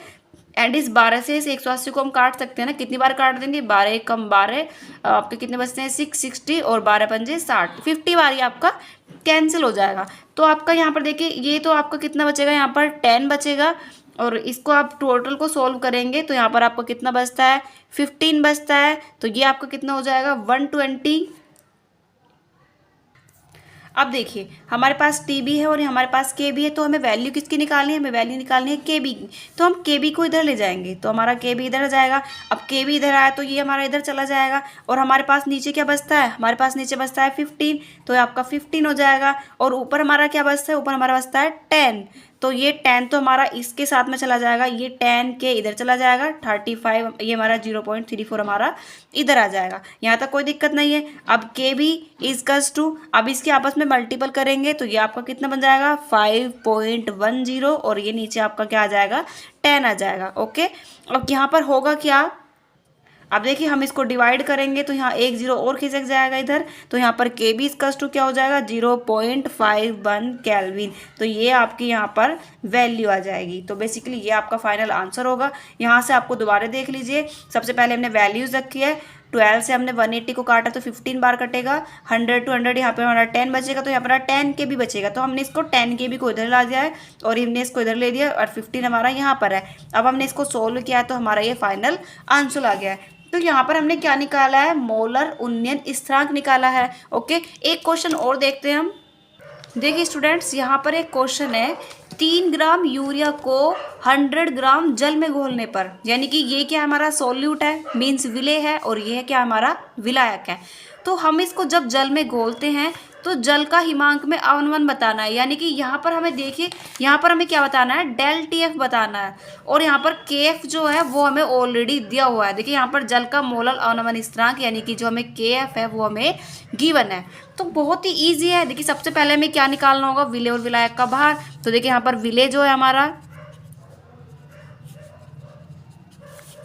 एंड इस 12 से इस 180 को हम काट सकते हैं ना, कितनी बार काट देंगे 12 कम 12, आपके कितने बचते हैं 660 और 12 पंजे 60, 50 बार ये आपका कैंसिल हो जाएगा। तो आपका यहाँ पर देखिए ये तो आपका कितना बचेगा, यहाँ पर 10 बचेगा। और इसको आप टोटल को सोल्व करेंगे तो यहाँ पर आपको कितना बचता है 15 बचता है। तो ये आपका कितना हो जाएगा 120। अब देखिए हमारे पास टी बी है और हमारे पास के बी है, तो हमें वैल्यू किसकी निकालनी है, हमें वैल्यू निकालनी है के बी की। तो हम के बी को इधर ले जाएंगे तो हमारा के बी इधर आ जाएगा। अब के बी इधर आया तो ये हमारा इधर चला जाएगा। और हमारे पास नीचे क्या बचता है, हमारे पास नीचे बचता है 15, तो आपका 15 हो जाएगा। और ऊपर हमारा क्या बचता है, ऊपर हमारा बचता है 10, तो ये 10 तो हमारा इसके साथ में चला जाएगा, ये 10 के इधर चला जाएगा 35, ये हमारा 0.34 हमारा इधर आ जाएगा। यहाँ तक कोई दिक्कत नहीं है। अब के बी इजकल्स टू, अब इसके आपस में मल्टीपल करेंगे तो ये आपका कितना बन जाएगा 5.10 और ये नीचे आपका क्या आ जाएगा 10 आ जाएगा। ओके, अब यहाँ पर होगा क्या, अब देखिए हम इसको डिवाइड करेंगे तो यहाँ एक जीरो और खिसक जाएगा इधर, तो यहाँ पर के बी इजकल्स टू क्या हो जाएगा 0.51 केल्विन। तो ये आपकी यहाँ पर वैल्यू आ जाएगी। तो बेसिकली ये आपका फाइनल आंसर होगा। यहाँ से आपको दोबारा देख लीजिए, सबसे पहले हमने वैल्यूज रखी है, 12 से हमने 180 को काटा तो 15 बार कटेगा, 100 to 100 यहाँ पर हमारा 10 बचेगा, तो यहाँ पर 10 के भी बचेगा, तो हमने इसको 10 के भी को इधर ला दिया है और हमने इसको इधर ले दिया और 15 हमारा यहाँ पर है। अब हमने इसको सोल्व किया तो हमारा ये फाइनल आंसर आ गया है। तो यहाँ पर हमने क्या निकाला है, मोलर उन्नयन स्थिरांक निकाला है। ओके, एक क्वेश्चन और देखते हैं हम। देखिए स्टूडेंट्स, यहाँ पर एक क्वेश्चन है, 3 ग्राम यूरिया को 100 ग्राम जल में घोलने पर, यानी कि ये क्या हमारा सोल्यूट है, मीन्स विलेय है, और ये है क्या हमारा विलायक है। तो हम इसको जब जल में घोलते हैं तो जल का हिमांक में अवनमन बताना है, यानी कि यहाँ पर हमें देखिए, यहाँ पर हमें क्या बताना है, डेल टी एफ बताना है। और यहाँ पर के एफ जो है वो हमें ऑलरेडी दिया हुआ है। देखिए यहाँ पर जल का मोलर अवनमन स्थिरांक यानी कि जो हमें के एफ है वो हमें गिवन है। तो बहुत ही ईजी है। देखिए सबसे पहले हमें क्या निकालना होगा, विलेय और विलायक का भार। तो देखिए यहाँ पर विलेय जो है हमारा,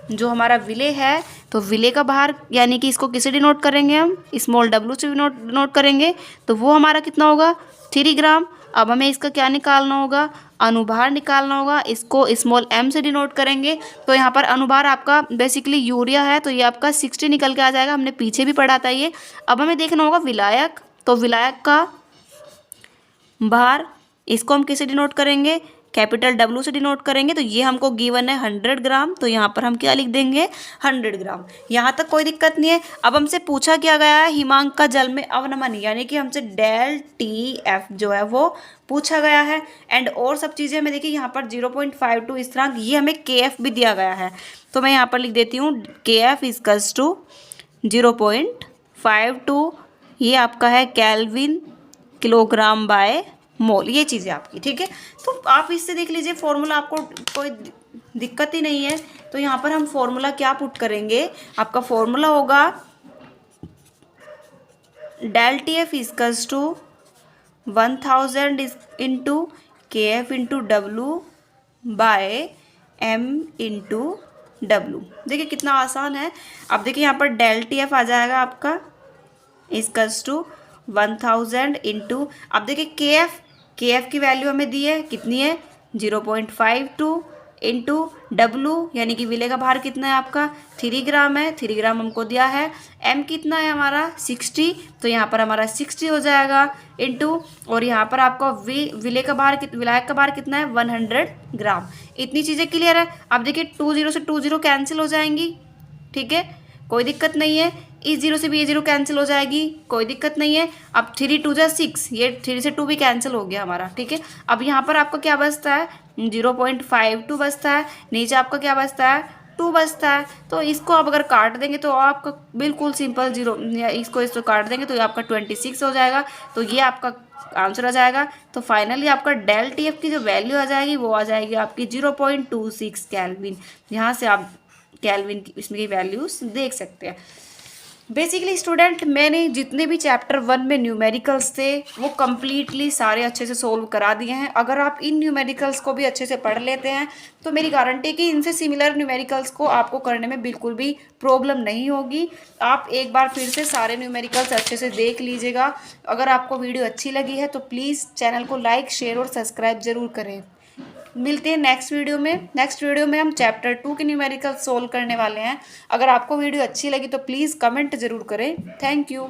जो हमारा विलेय है, तो विलेय का भार यानी कि इसको किसे डिनोट करेंगे हम, स्मॉल डब्ल्यू से डिनोट करेंगे, तो वो हमारा कितना होगा 3 ग्राम। अब हमें इसका क्या निकालना होगा, अनुभार निकालना होगा, इसको स्मॉल एम से डिनोट करेंगे। तो यहाँ पर अनुभार आपका बेसिकली यूरिया है, तो ये आपका 60 निकल के आ जाएगा, हमने पीछे भी पढ़ा था ये। अब हमें देखना होगा विलायक, तो विलायक का भार, इसको हम किसे डिनोट करेंगे, कैपिटल डब्ल्यू से डिनोट करेंगे। तो ये हमको गिवन है 100 ग्राम, तो यहाँ पर हम क्या लिख देंगे 100 ग्राम। यहाँ तक कोई दिक्कत नहीं है। अब हमसे पूछा क्या गया है, हिमांक का जल में अवनमन, यानी कि हमसे डेल टी एफ जो है वो पूछा गया है। एंड और सब चीज़ें हमें देखिए यहाँ पर 0.52 स्थिरांक, ये हमें के एफ भी दिया गया है। तो मैं यहाँ पर लिख देती हूँ के एफ इजकल्स टू 0.52, ये आपका है केल्विन किलोग्राम बाय मोल, ये चीज़ें आपकी ठीक है। तो आप इससे देख लीजिए फॉर्मूला, आपको कोई दिक्कत ही नहीं है। तो यहाँ पर हम फॉर्मूला क्या पुट करेंगे, आपका फॉर्मूला होगा del T F equals to 1000 into K F into W by M into W. देखिए कितना आसान है। अब देखिए यहाँ पर डेल टी एफ आ जाएगा आपका इजकल्स टू 1000 इंटू, अब देखिए के एफ की वैल्यू हमें दी है, कितनी है 0.52 इंटू डब्लू, यानी कि विलेय का भार कितना है आपका 3 ग्राम है, 3 ग्राम हमको दिया है। एम कितना है हमारा 60, तो यहाँ पर हमारा 60 हो जाएगा इंटू, और यहाँ पर आपका विलेय का भार, विलायक का भार कितना है 100 ग्राम। इतनी चीज़ें क्लियर है। अब देखिए 20 से 20 कैंसिल हो जाएंगी, ठीक है, कोई दिक्कत नहीं है। इस 0 से भी ये 0 कैंसिल हो जाएगी, कोई दिक्कत नहीं है। अब 3 2 जा 6, ये 3 से 2 भी कैंसिल हो गया हमारा, ठीक है। अब यहाँ पर आपका क्या बचता है 0.52 बचता है, नीचे आपका क्या बचता है 2 बचता है। तो इसको आप अगर काट देंगे तो आपका बिल्कुल सिंपल जीरो, इसको काट देंगे तो आपका 26 हो जाएगा। तो ये आपका आंसर आ जाएगा। तो फाइनली आपका डेल टी एफ की जो वैल्यू आ जाएगी वो आ जाएगी आपकी 0.26 केल्विन। यहाँ से आप केल्विन की इसमें की वैल्यूज देख सकते हैं। बेसिकली स्टूडेंट, मैंने जितने भी चैप्टर 1 में न्यूमेरिकल्स थे वो कम्प्लीटली सारे अच्छे से सोल्व करा दिए हैं। अगर आप इन न्यूमेरिकल्स को भी अच्छे से पढ़ लेते हैं तो मेरी गारंटी है कि इनसे सिमिलर न्यूमेरिकल्स को आपको करने में बिल्कुल भी प्रॉब्लम नहीं होगी। आप एक बार फिर से सारे न्यूमेरिकल्स अच्छे से देख लीजिएगा। अगर आपको वीडियो अच्छी लगी है तो प्लीज़ चैनल को लाइक, शेयर और सब्सक्राइब जरूर करें। मिलते हैं नेक्स्ट वीडियो में। नेक्स्ट वीडियो में हम चैप्टर 2 के न्यूमेरिकल सोल्व करने वाले हैं। अगर आपको वीडियो अच्छी लगी तो प्लीज़ कमेंट ज़रूर करें। Thank you.